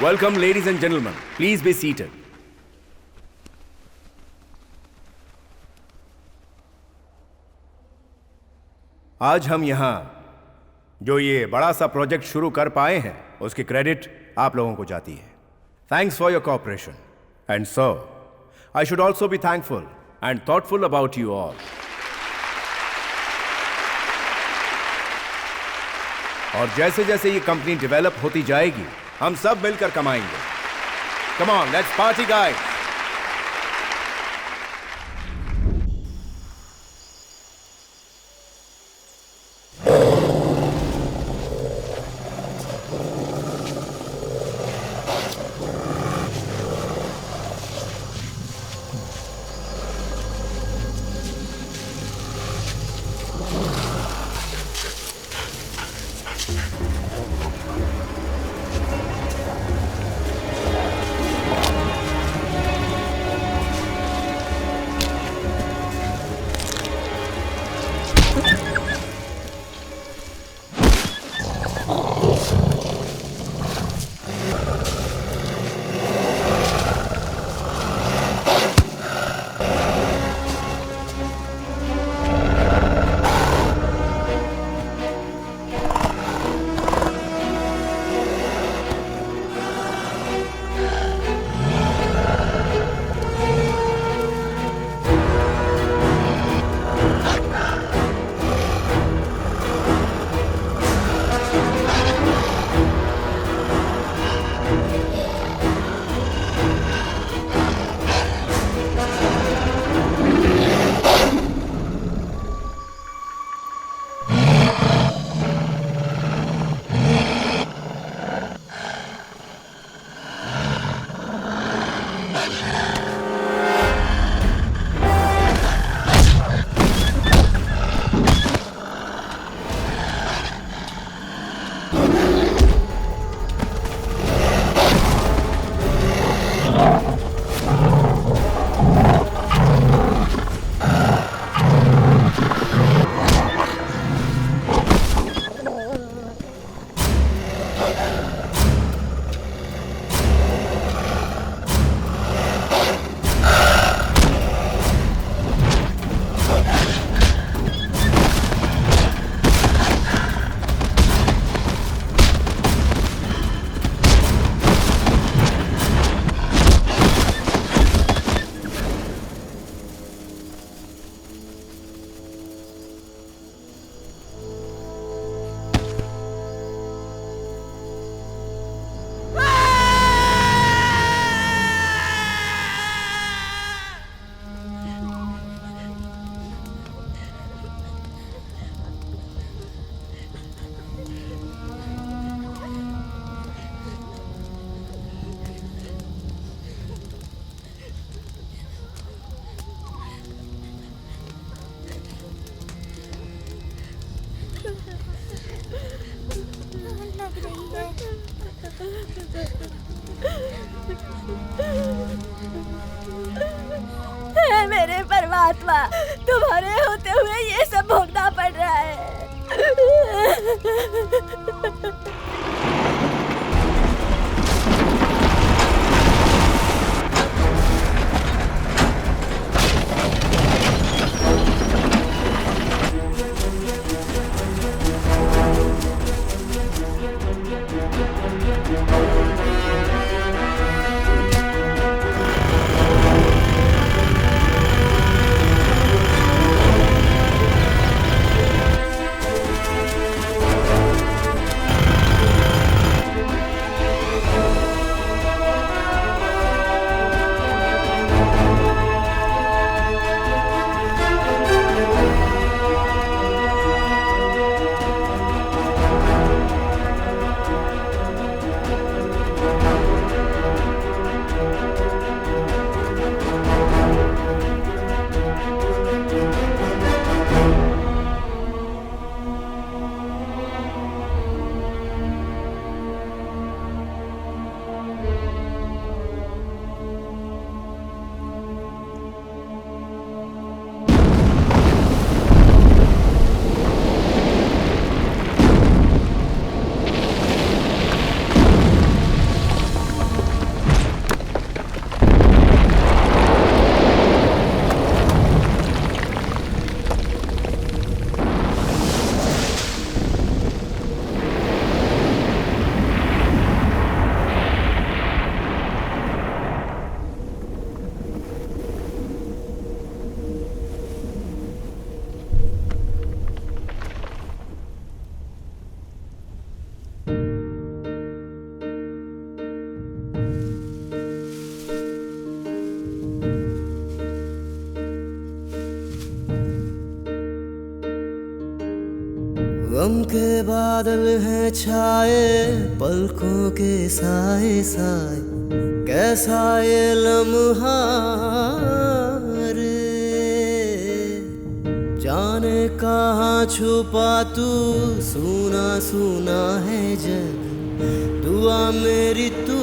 Welcome ladies and gentleman, please be seated. आज हम यहां जो ये बड़ा सा प्रोजेक्ट शुरू कर पाए हैं उसकी क्रेडिट आप लोगों को जाती है। Thanks for your cooperation and so I should also be thankful and thoughtful about you all. और जैसे जैसे ये कंपनी डेवलप होती जाएगी हम सब मिलकर कमाएंगे। Come on, let's party guys. हे मेरे परमात्मा, तुम्हारे होते हुए ये सब भोगना पड़ रहा है। गम के बादल हैं छाए पलकों के साए साए, कैसा ये लम्हा रे, जाने कहाँ छुपा तू, सुना सुना है जग, दुआ मेरी तू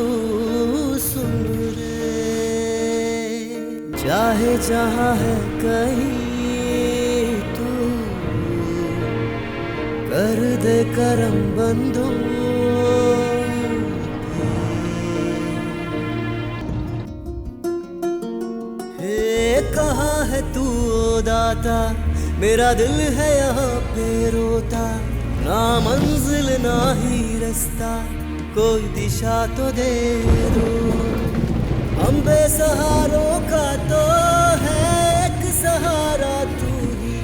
सुन रे। चाहे जहाँ है कहीं तू, कर दे करम बंदों पे। कहाँ है तू ओ दाता, मेरा दिल है यहाँ पे रोता, ना मंजिल ना ही रास्ता, कोई दिशा तो दे दो। हम बेसहारों का तो है एक सहारा तू ही,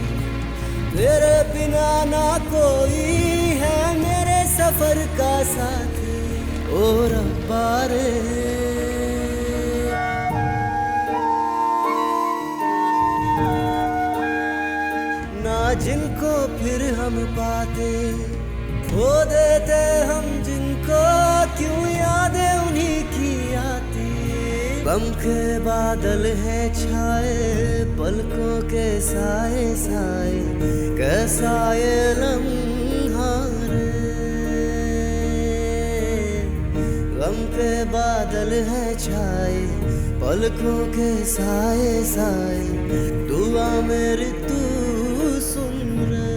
तेरे बिना ना कोई है मेरे सफर का साथ ओ रब्बा रे। ना जिनको फिर हम पाते, खो देते हम जिनको, क्यों यादें उन्हीं की आती। गम के बादल हैं छाए पलकों के साए साए, कैसा ये लम्हा रे। गम के बादल हैं छाए पलकों के साए साए, दुआ मेरी तू सुन रे।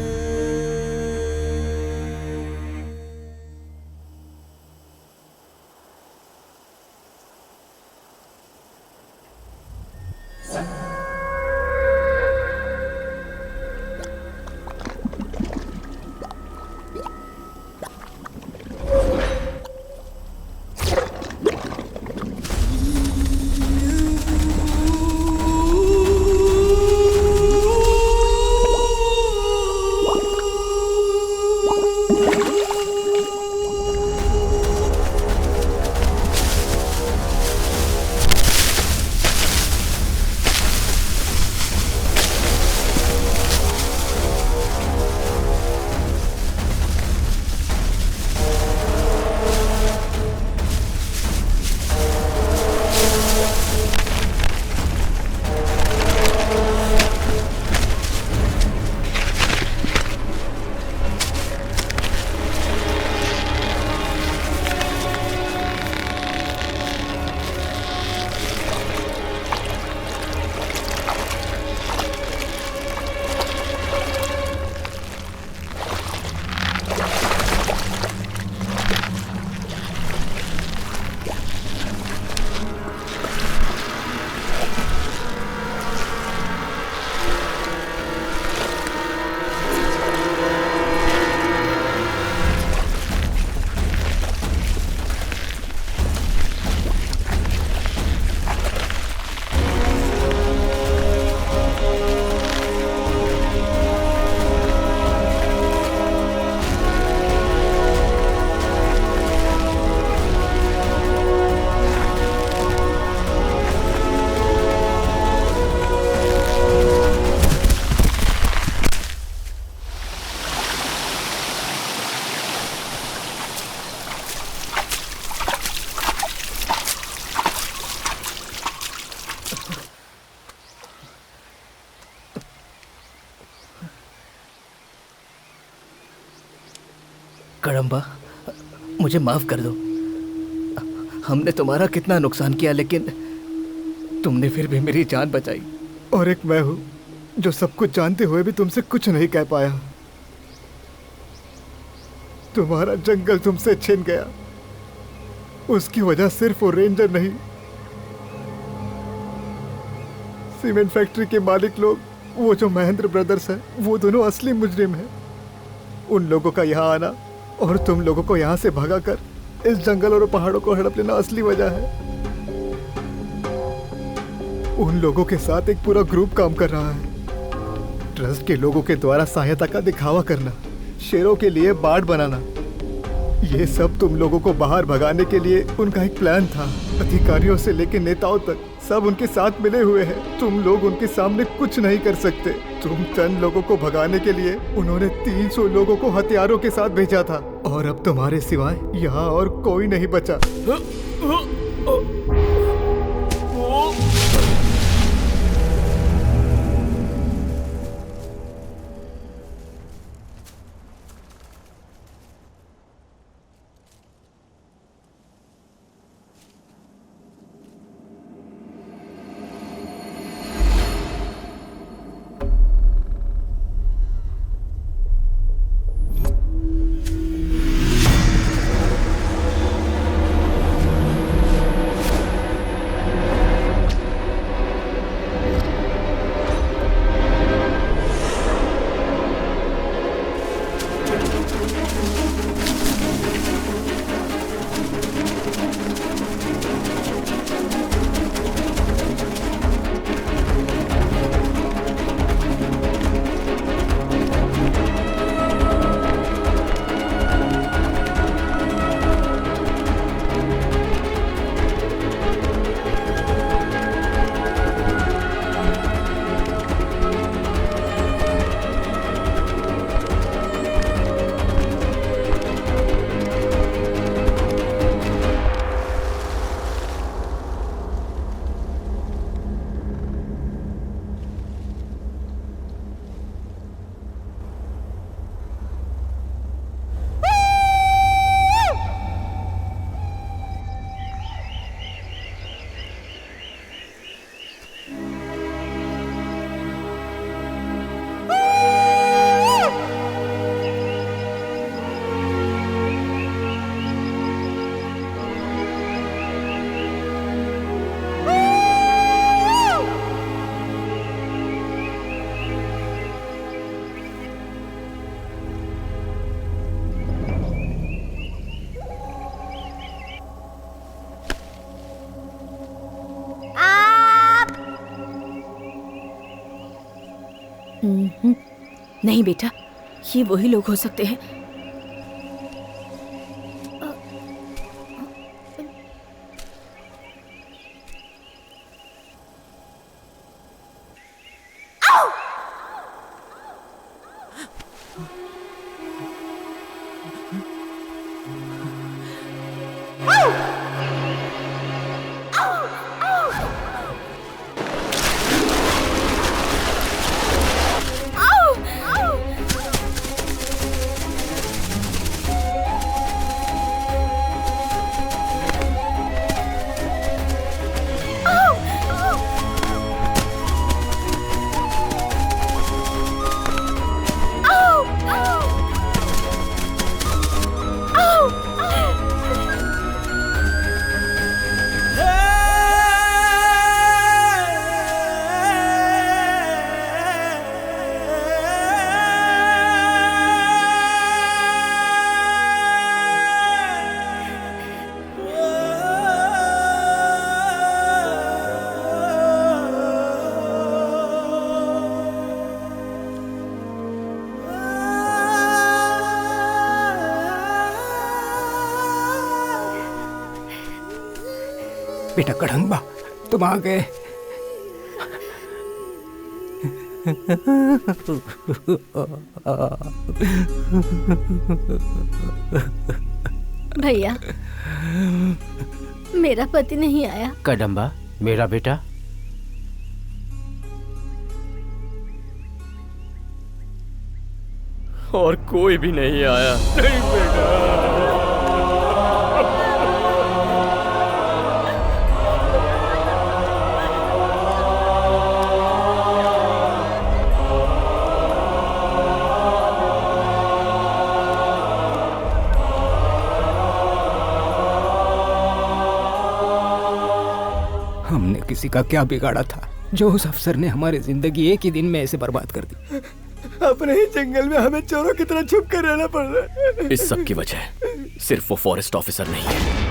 कड़म्बा, मुझे माफ कर दो। हमने तुम्हारा कितना नुकसान किया, लेकिन तुमने फिर भी मेरी जान बचाई। और एक मैं हूँ जो सब कुछ जानते हुए भी तुमसे कुछ नहीं कह पाया। तुम्हारा जंगल तुमसे छिन गया, उसकी वजह सिर्फ वो रेंजर नहीं, सीमेंट फैक्ट्री के मालिक लोग, वो जो महेंद्र ब्रदर्स है, वो दोनों असली मुजरिम हैं। उन लोगों का यहाँ आना और तुम लोगों को यहाँ से भगाकर इस जंगल और पहाड़ों को हड़प लेना असली वजह है। उन लोगों के साथ एक पूरा ग्रुप काम कर रहा है। ट्रस्ट के लोगों के द्वारा सहायता का दिखावा करना, शेरों के लिए बाड़ बनाना, ये सब तुम लोगों को बाहर भगाने के लिए उनका एक प्लान था। अधिकारियों से लेकर नेताओं तक सब उनके साथ मिले हुए हैं। तुम लोग उनके सामने कुछ नहीं कर सकते। तुम चंद लोगों को भगाने के लिए उन्होंने 300 लोगों को हथियारों के साथ भेजा था, और अब तुम्हारे सिवाय यहाँ और कोई नहीं बचा। नहीं बेटा, ये वही लोग हो सकते हैं। बेटा कड़ंबा, तुम आ गए। भैया, मेरा पति नहीं आया। कदम्बा, मेरा बेटा। और कोई भी नहीं आया। नहीं बेटा। हमने किसी का क्या बिगाड़ा था जो उस अफसर ने हमारी जिंदगी एक ही दिन में ऐसे बर्बाद कर दी। अपने ही जंगल में हमें चोरों की तरह छुप कर रहना पड़ रहा है। इस सब की वजह सिर्फ वो फॉरेस्ट ऑफिसर नहीं है।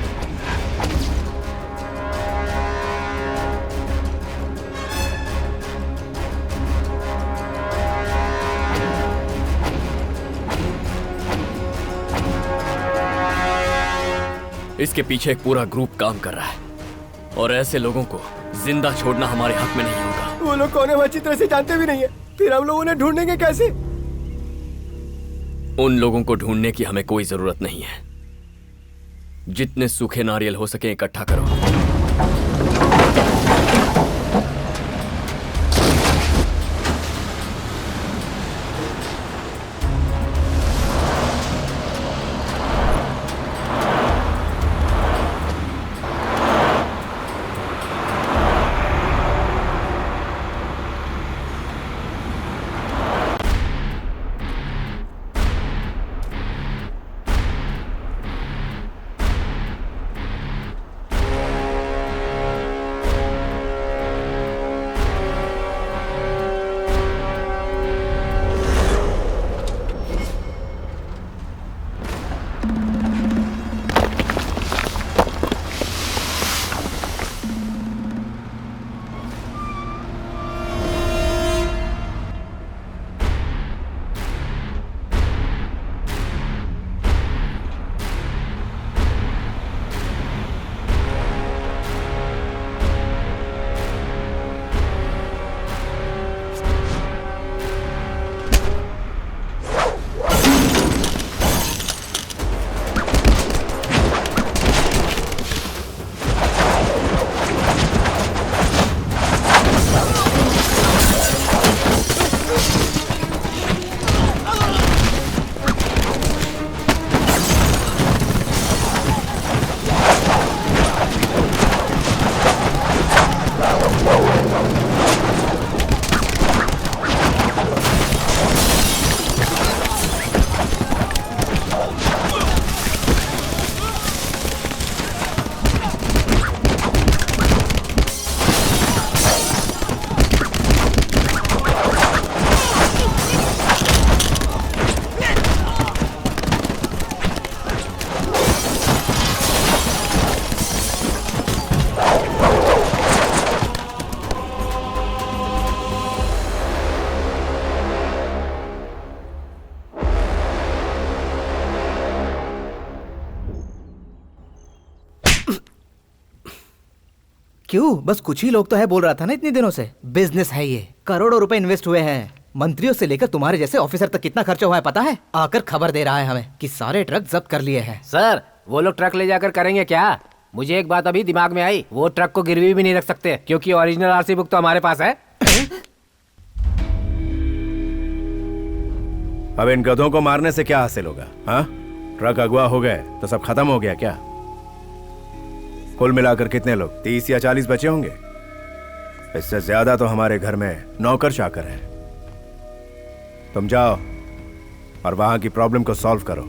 इसके पीछे एक पूरा ग्रुप काम कर रहा है और ऐसे लोगों को जिंदा छोड़ना हमारे हक में नहीं होगा। वो लोग कौन है वो अच्छी तरह से जानते भी नहीं है, फिर हम लोग उन्हें ढूंढेंगे कैसे? उन लोगों को ढूंढने की हमें कोई जरूरत नहीं है। जितने सूखे नारियल हो सके इकट्ठा करो। क्यों? बस कुछ ही लोग तो है बोल रहा था ना इतने दिनों से। बिजनेस है ये, करोड़ों रुपए इन्वेस्ट हुए हैं। मंत्रियों से लेकर तुम्हारे जैसे ऑफिसर तक कितना खर्चा हुआ है पता है? आकर खबर दे रहा है हमें कि सारे ट्रक जब्त कर लिए हैं। सर वो लोग ट्रक ले जाकर करेंगे क्या? मुझे एक बात अभी दिमाग में आई, वो ट्रक को गिरवी भी नहीं रख सकते क्योंकि ओरिजिनल आरसी बुक तो हमारे पास है। अब इन गधों को मारने से क्या हासिल होगा? हाँ, ट्रक अगवा हो गए तो सब खत्म हो गया क्या? कुल मिलाकर कितने लोग, 30 या 40 बचे होंगे? इससे ज्यादा तो हमारे घर में नौकर चाकर है। तुम जाओ और वहां की प्रॉब्लम को सॉल्व करो।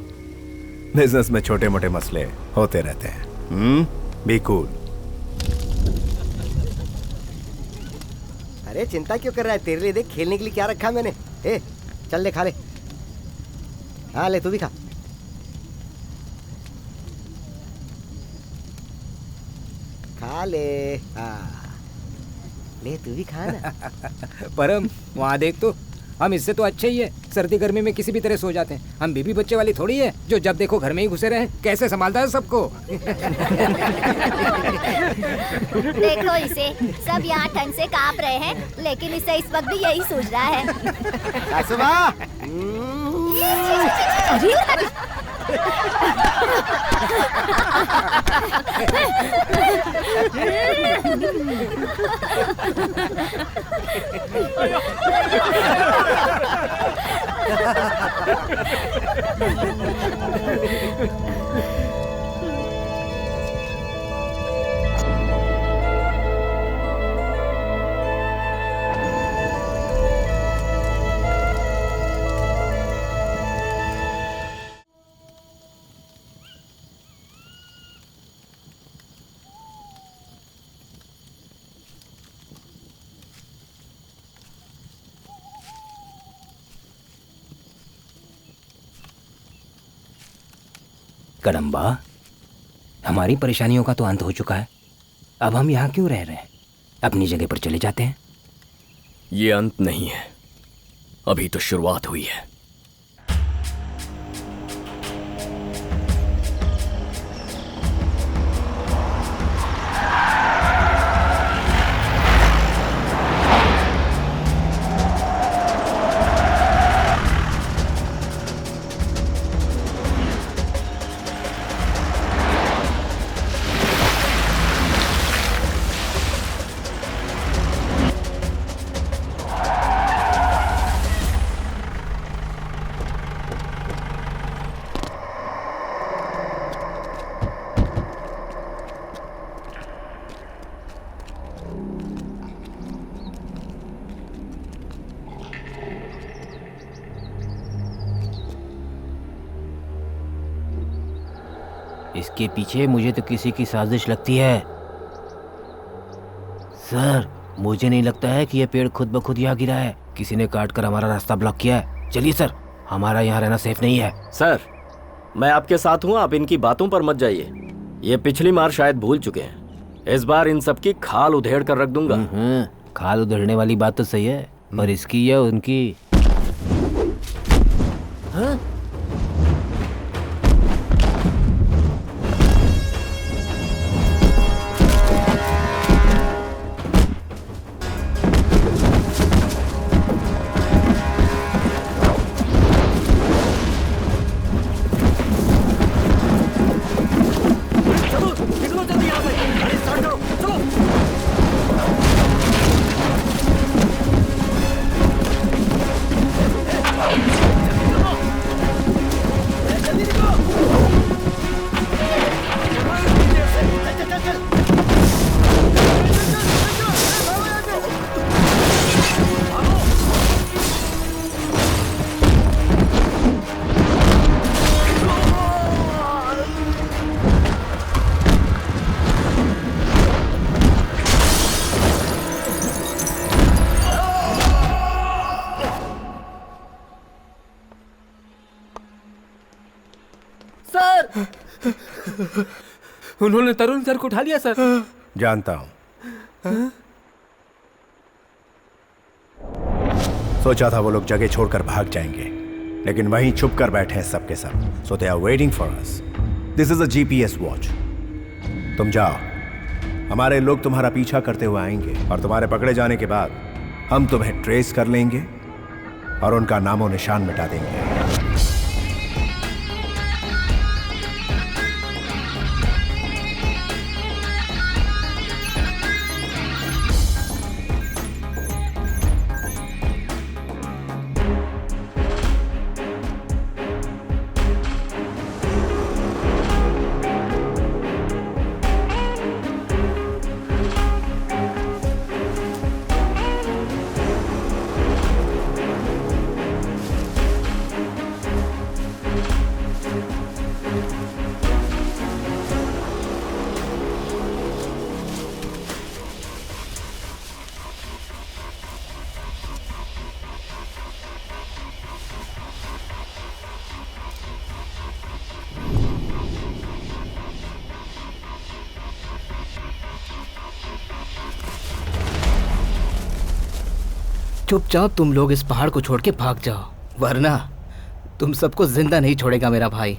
बिजनेस में छोटे मोटे मसले होते रहते हैं। Be cool. अरे चिंता क्यों कर रहा है? तेरे लिए देख खेलने के लिए क्या रखा मैंने। ए चल ले, खा ले। हाँ ले, तू भी खा। खा ले। हाँ ले, तू भी खा ना। परम वहाँ देख तो, हम इससे तो अच्छे ही है। सर्दी गर्मी में किसी भी तरह सो जाते हैं। हम बीबी बच्चे वाली थोड़ी है जो जब देखो घर में ही घुसे रहे। कैसे संभालता है सबको। देखो इसे, सब यहाँ ठंड से कांप रहे हैं, लेकिन इसे इस वक्त भी यही सोच रहा है। कदम्बा, हमारी परेशानियों का तो अंत हो चुका है। अब हम यहाँ क्यों रह रहे हैं? अपनी जगह पर चले जाते हैं। ये अंत नहीं है, अभी तो शुरुआत हुई है। इसके पीछे मुझे तो किसी की साजिश लगती है। सर, मुझे नहीं लगता है कि यह पेड़ खुद ब खुद यहाँ गिरा है। किसी ने काट कर हमारा रास्ता ब्लॉक किया है। चलिए सर, हमारा यहाँ रहना सेफ नहीं है। सर, मैं आपके साथ हूँ, आप इनकी बातों पर मत जाइए। ये पिछली बार शायद भूल चुके हैं। इस बार इन सबकी खाल उधेड़ कर रख दूंगा। खाल उधेड़ने वाली बात तो सही है, पर इसकी या उनकी। हाँ? उन्होंने तरुण सर को उठा लिया सर। जानता हूं। सोचा था वो लोग जगह छोड़कर भाग जाएंगे, लेकिन वहीं छुप कर बैठे हैं सबके सब। So they are waiting for us. This is a GPS watch. तुम जाओ, हमारे लोग तुम्हारा पीछा करते हुए आएंगे और तुम्हारे पकड़े जाने के बाद हम तुम्हें ट्रेस कर लेंगे और उनका नामो निशान मिटा देंगे। चुपचाप तुम लोग इस पहाड़ को छोड़ के भाग जाओ, वरना तुम सबको जिंदा नहीं छोड़ेगा मेरा भाई।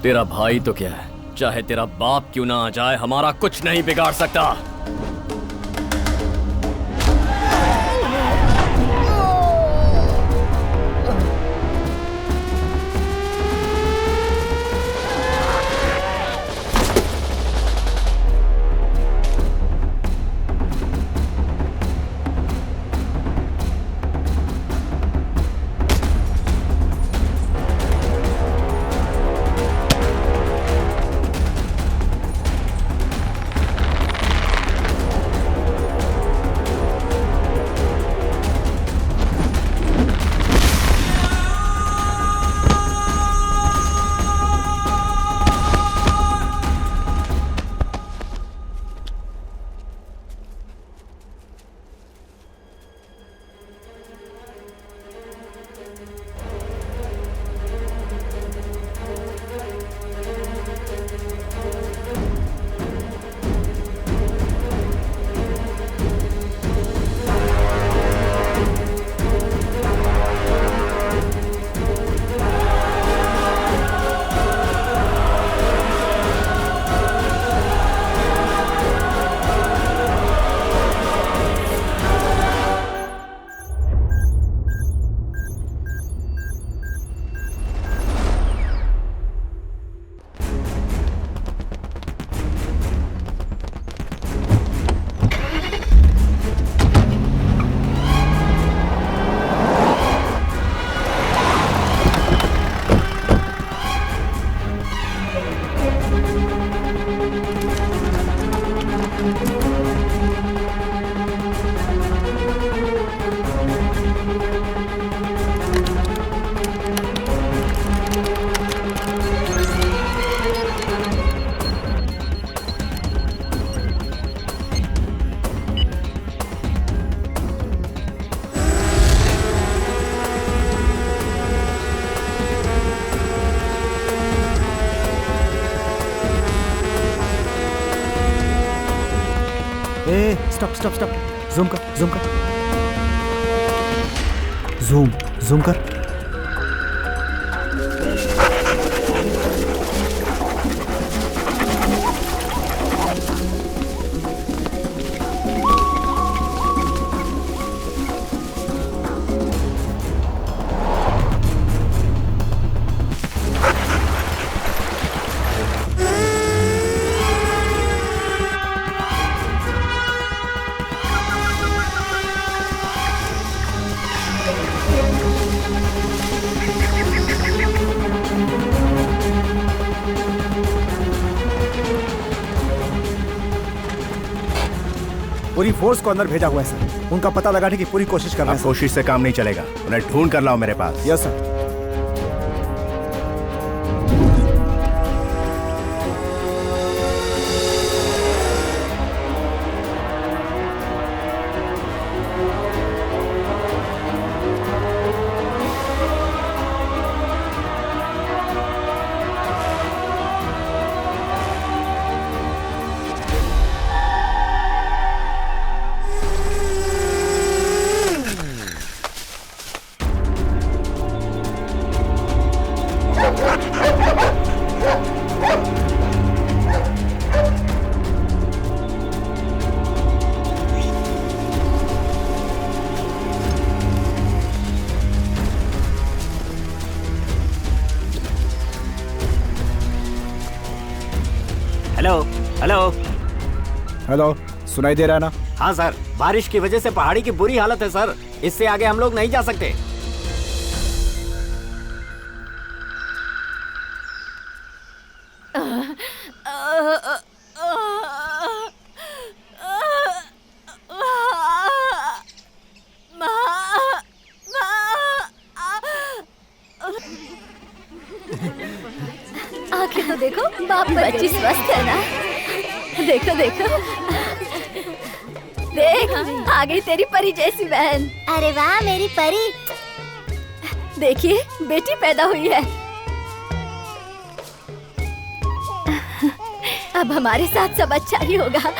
तेरा भाई तो क्या है, चाहे तेरा बाप क्यों ना आ जाए, हमारा कुछ नहीं बिगाड़ सकता। ए स्टॉप स्टॉप स्टॉप, जूम कर जूम कर, जूम कर। पूरी फोर्स को अंदर भेजा हुआ है सर, उनका पता लगाने की पूरी कोशिश कर रहे हैं। कोशिश से काम नहीं चलेगा, उन्हें ढूंढ कर लाओ मेरे पास। Yes sir. Hello hello hello, सुनाई दे रहा है ना? हाँ सर, बारिश की वजह से पहाड़ी की बुरी हालत है सर, इससे आगे हम लोग नहीं जा सकते। आंखें तो देखो, बाप बच्ची स्वस्थ है ना? देखो देखो, देख आ गई तेरी परी जैसी बहन। अरे वाह मेरी परी। देखिए बेटी पैदा हुई है। अब हमारे साथ सब अच्छा ही होगा।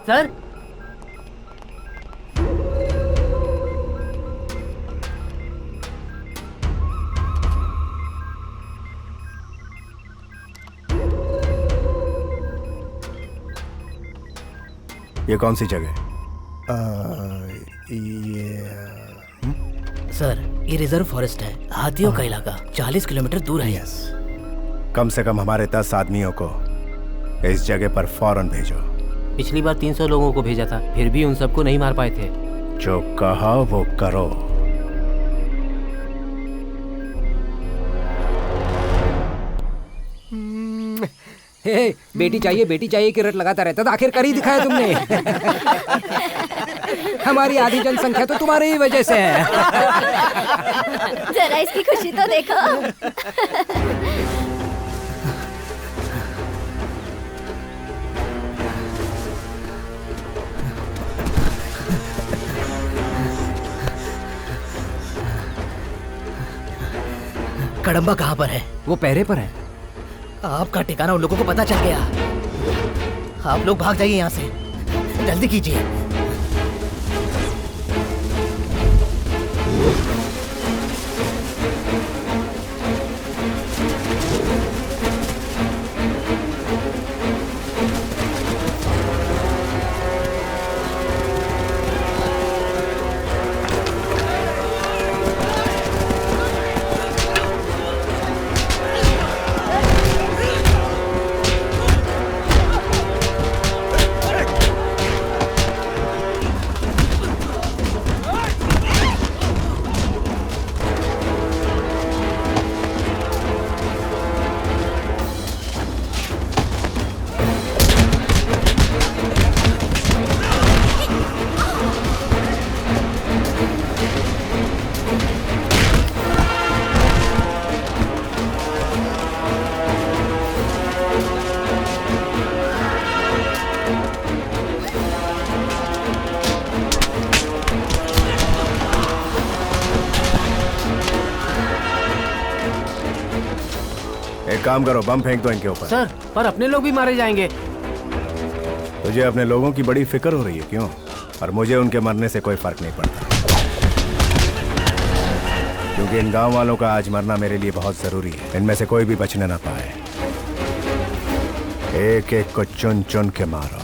सर ये कौन सी जगह? सर ये रिजर्व फॉरेस्ट है, हाथियों का इलाका 40 किलोमीटर दूर है। कम से कम हमारे 10 आदमियों को इस जगह पर फौरन भेजो। पिछली बार 300 लोगों को भेजा था, फिर भी उन सबको नहीं मार पाए थे। जो कहा वो करो। हे, बेटी चाहिए कि रट लगाता रहता था, आखिर कर ही दिखाया तुमने। हमारी आधी जनसंख्या तो तुम्हारी ही वजह से है। जरा इसकी खुशी तो देखो। कड़म्बा कहाँ पर है? वो पहरे पर है। आपका ठिकाना उन लोगों को पता चल गया। आप लोग भाग जाइए यहाँ से, जल्दी कीजिए। एक काम करो, बम फेंक दो इनके ऊपर। सर, पर अपने लोग भी मारे जाएंगे। तुझे अपने लोगों की बड़ी फिक्र हो रही है, क्यों? और मुझे उनके मरने से कोई फर्क नहीं पड़ता, क्योंकि इन गांव वालों का आज मरना मेरे लिए बहुत जरूरी है। इनमें से कोई भी बचने ना पाए। एक एक को चुन चुन के मारो।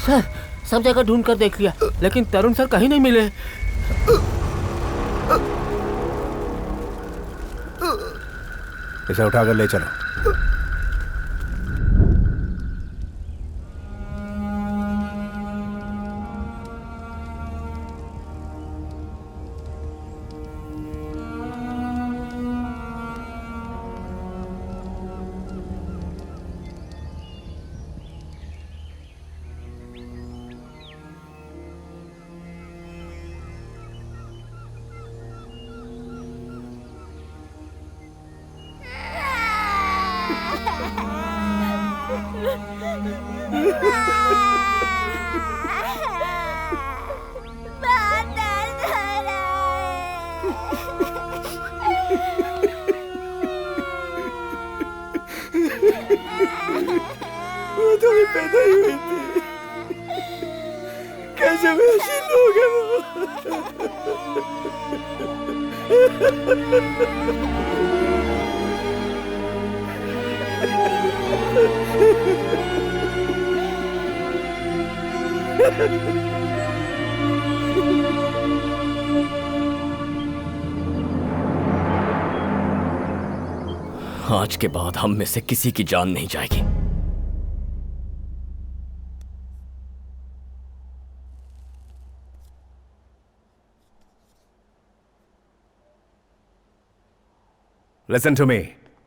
सर, सब जगह ढूंढ कर देख लिया, लेकिन तरुण सर कहीं नहीं मिले। इसे उठाकर ले चलो। वो तो भी पैदा ही हुई थी, कैसे वैसे लोग हैं आज के बाद हम में से किसी की जान नहीं जाएगी। Listen to me,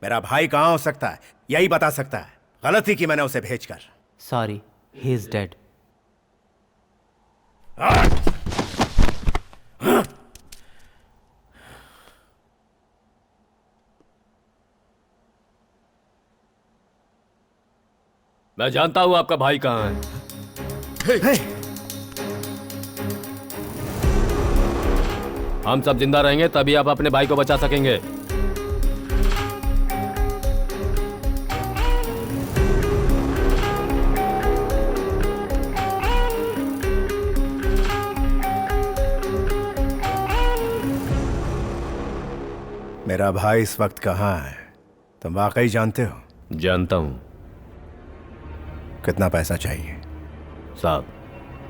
मेरा भाई कहाँ हो सकता है यही बता सकता है। गलती की मैंने उसे भेजकर। Sorry, he is dead. मैं जानता हूं आपका भाई कहाँ है। हम सब जिंदा रहेंगे तभी आप अपने भाई को बचा सकेंगे। मेरा भाई इस वक्त कहाँ है तुम वाकई जानते हो? जानता हूं। कितना पैसा चाहिए? साहब,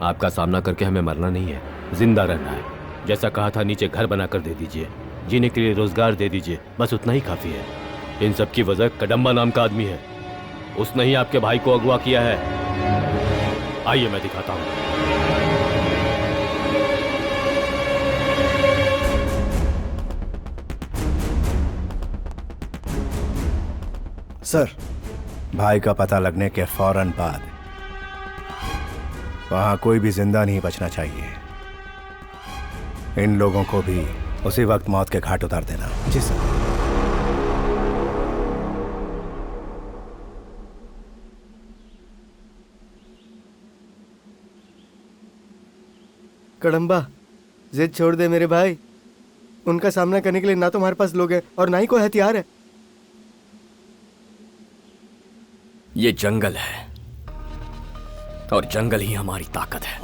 आपका सामना करके हमें मरना नहीं है, जिंदा रहना है। जैसा कहा था नीचे घर बनाकर दे दीजिए, जीने के लिए रोजगार दे दीजिए, बस उतना ही काफी है। इन सब की वजह कदम्बा नाम का आदमी है। उसने ही आपके भाई को अगवा किया है। आइए मैं दिखाता हूँ। सर, भाई का पता लगने के फौरन बाद वहां कोई भी जिंदा नहीं बचना चाहिए। इन लोगों को भी उसी वक्त मौत के घाट उतार देना। जी सर। कड़म्बा, जिद छोड़ दे मेरे भाई। उनका सामना करने के लिए ना तो हमारे पास लोग हैं और ना ही कोई हथियार है। ये जंगल है और जंगल ही हमारी ताकत है।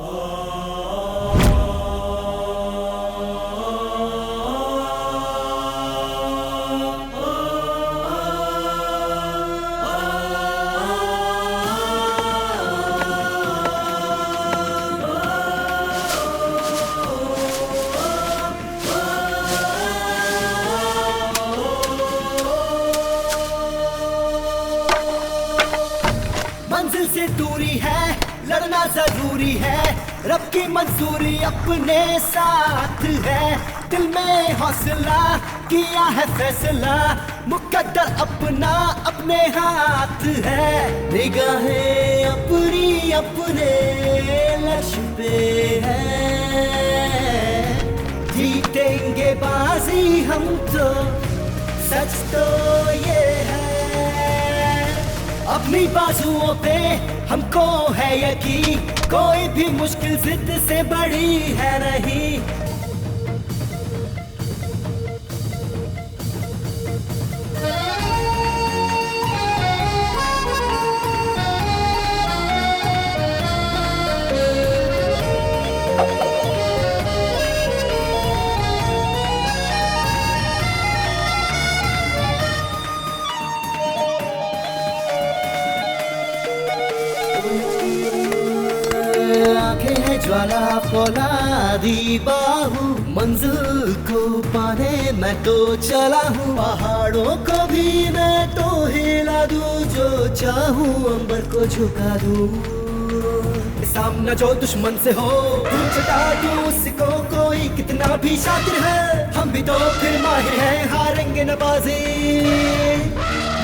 मंजिल से दूरी है, लड़ना जरूरी है, रब की मंजूरी अपने साथ है। दिल में हौसला किया है फैसला, मुकद्दर अपना अपने हाथ है। निगाहें अपनी अपने लक्ष्य पे है, जीतेंगे बाजी हम तो, सच तो ये है। अपनी बाजुओं पे हमको है यकीन, कोई भी मुश्किल जिद से बड़ी है नहीं। आंखें हैं ज्वाला फौलादी बाहू, मंजिल को पाने मैं तो चला हूँ। पहाड़ों को भी मैं तो हिला दूँ, जो चाहूँ अंबर को झुका दूँ। सामना जो दुश्मन से हो दूर चटा दूँ, उसको कोई कितना भी शातिर है, हम भी तो फिर माहिर हैं, हारेंगे न बाजी।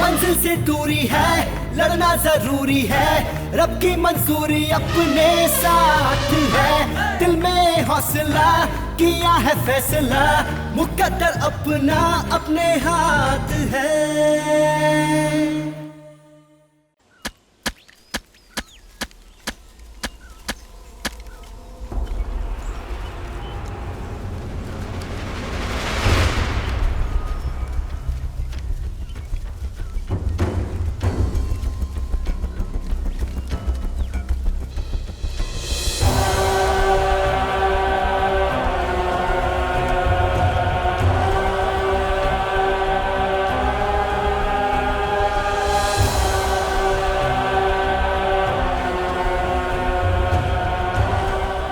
मंजिल से दूरी है, लड़ना जरूरी है, रब की मंजूरी अपने साथ है। दिल में हौसला किया है फैसला, मुकद्दर अपना अपने हाथ है।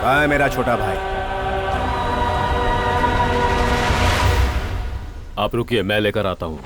कहाँ है मेरा छोटा भाई? आप रुकिए, मैं लेकर आता हूँ।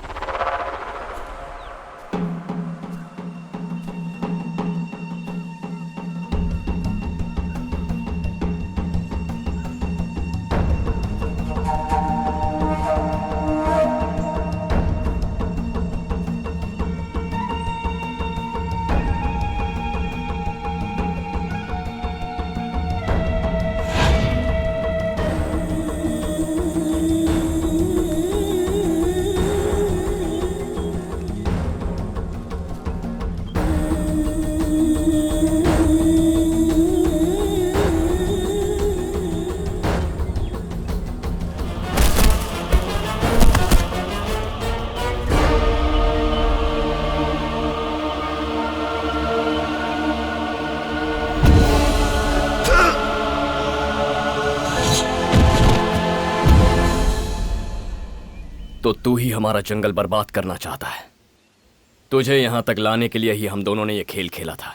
तो तू ही हमारा जंगल बर्बाद करना चाहता है। तुझे यहां तक लाने के लिए ही हम दोनों ने ये खेल खेला था।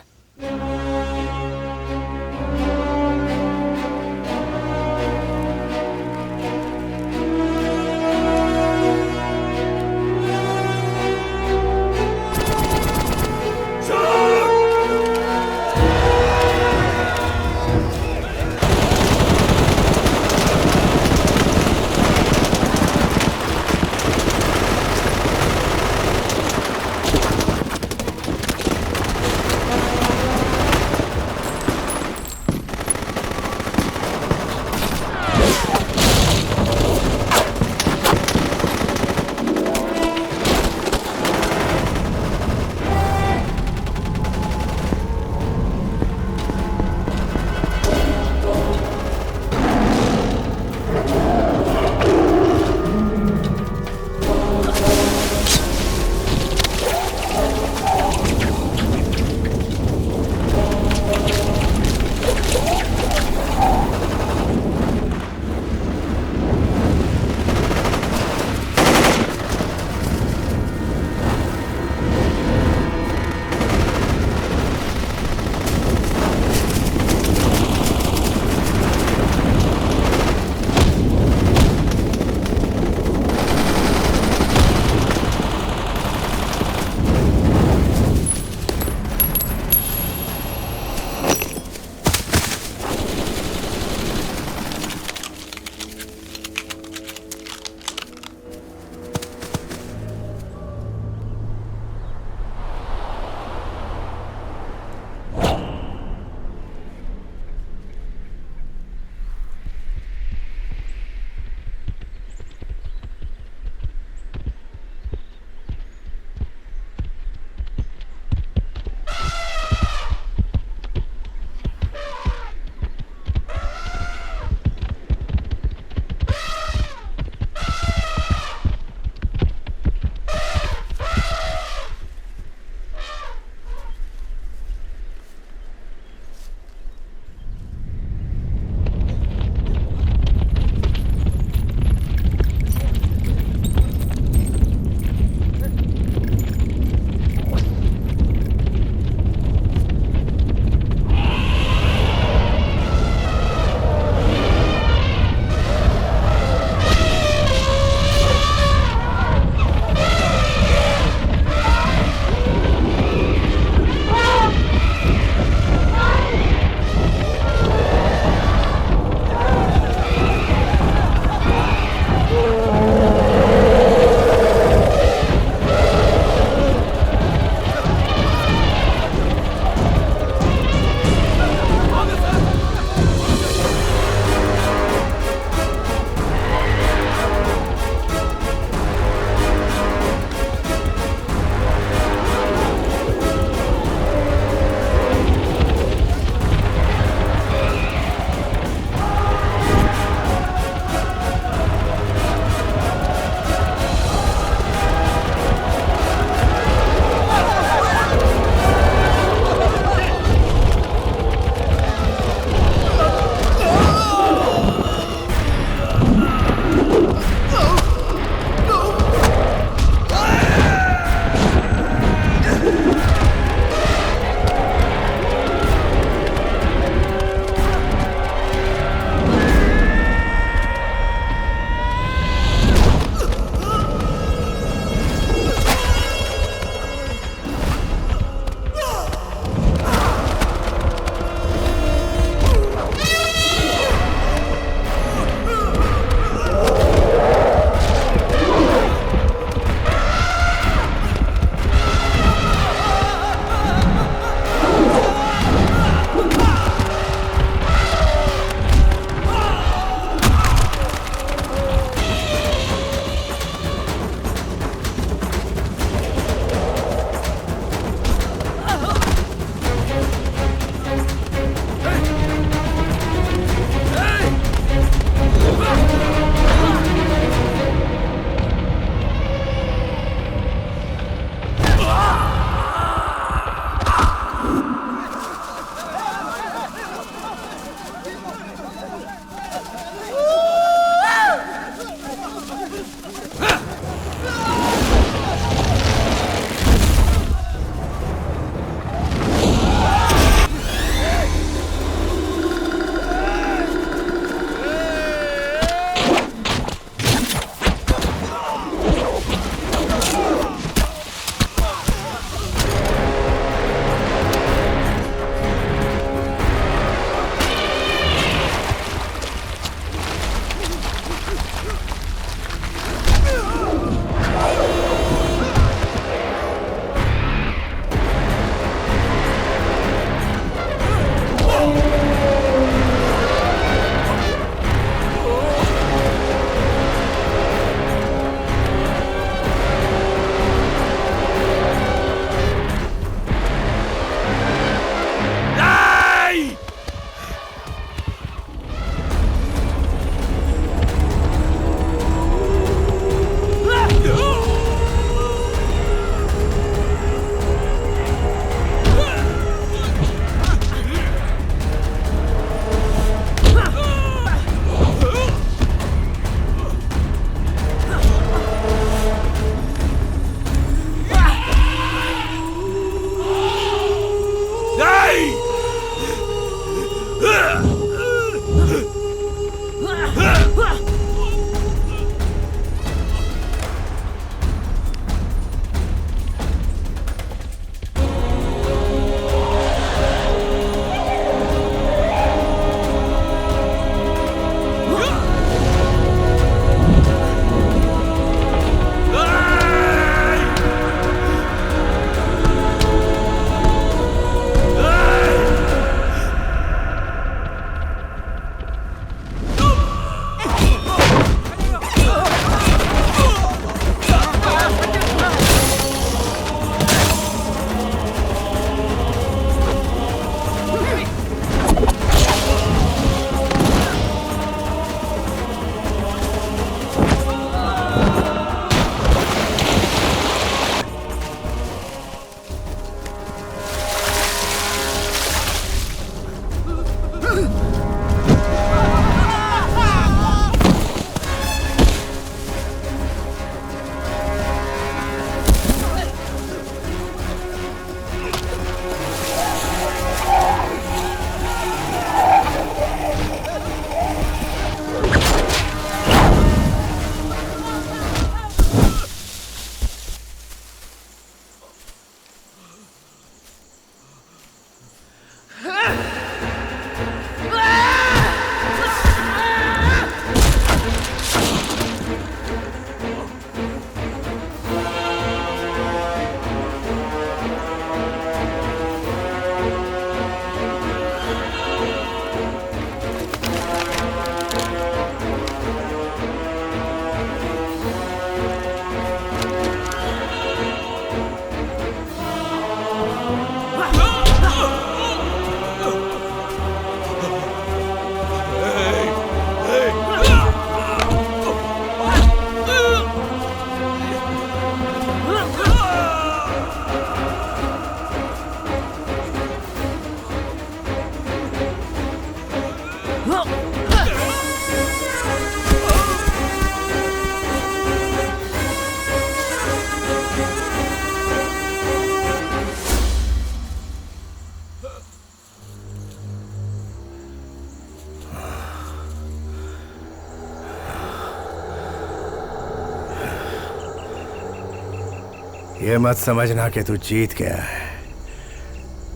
ये मत समझना कि तू जीत गया है।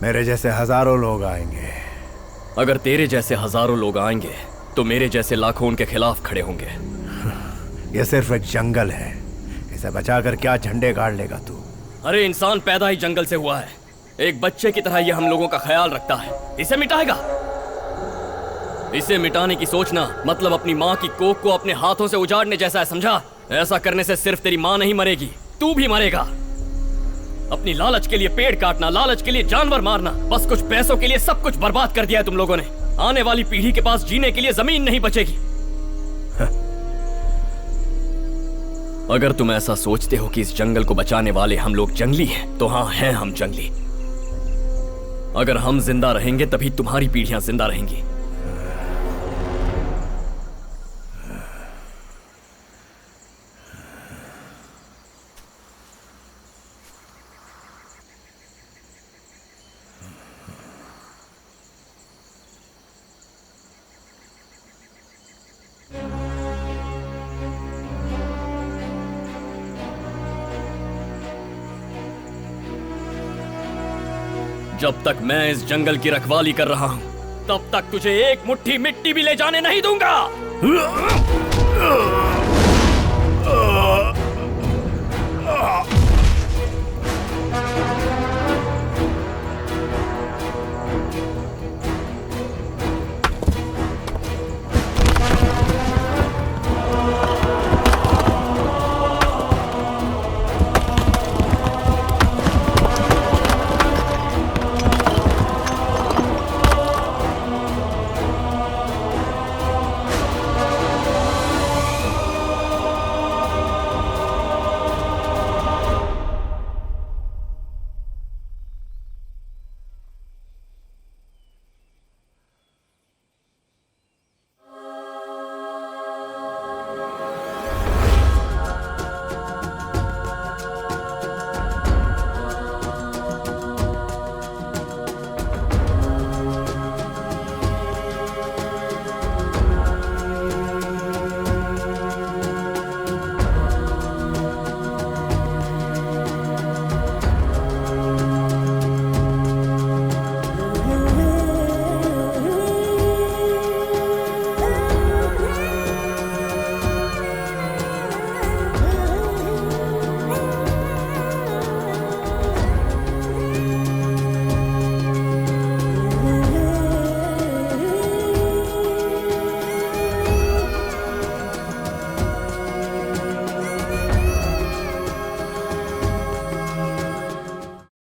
मेरे जैसे हजारों लोग आएंगे। अगर तेरे जैसे हजारों लोग आएंगे तो मेरे जैसे लाखों उनके खिलाफ खड़े होंगे। ये सिर्फ एक जंगल है, इसे बचाकर क्या झंडे गाड़ लेगा तू? अरे इंसान पैदा ही जंगल से हुआ है, एक बच्चे की तरह ये हम लोगों का ख्याल रखता है। इसे मिटाएगा? इसे मिटाने की सोचना मतलब अपनी माँ की कोख को अपने हाथों से उजाड़ने जैसा है, समझा? ऐसा करने से सिर्फ तेरी माँ नहीं मरेगी, तू भी मरेगा। अपनी लालच के लिए पेड़ काटना, लालच के लिए जानवर मारना, बस कुछ पैसों के लिए सब कुछ बर्बाद कर दिया है तुम लोगों ने। आने वाली पीढ़ी के पास जीने के लिए जमीन नहीं बचेगी। अगर तुम ऐसा सोचते हो कि इस जंगल को बचाने वाले हम लोग जंगली हैं, तो हाँ, हैं हम जंगली। अगर हम जिंदा रहेंगे तभी तुम्हारी पीढ़ियां जिंदा रहेंगी। जब तक मैं इस जंगल की रखवाली कर रहा हूं तब तक तुझे एक मुट्ठी मिट्टी भी ले जाने नहीं दूंगा।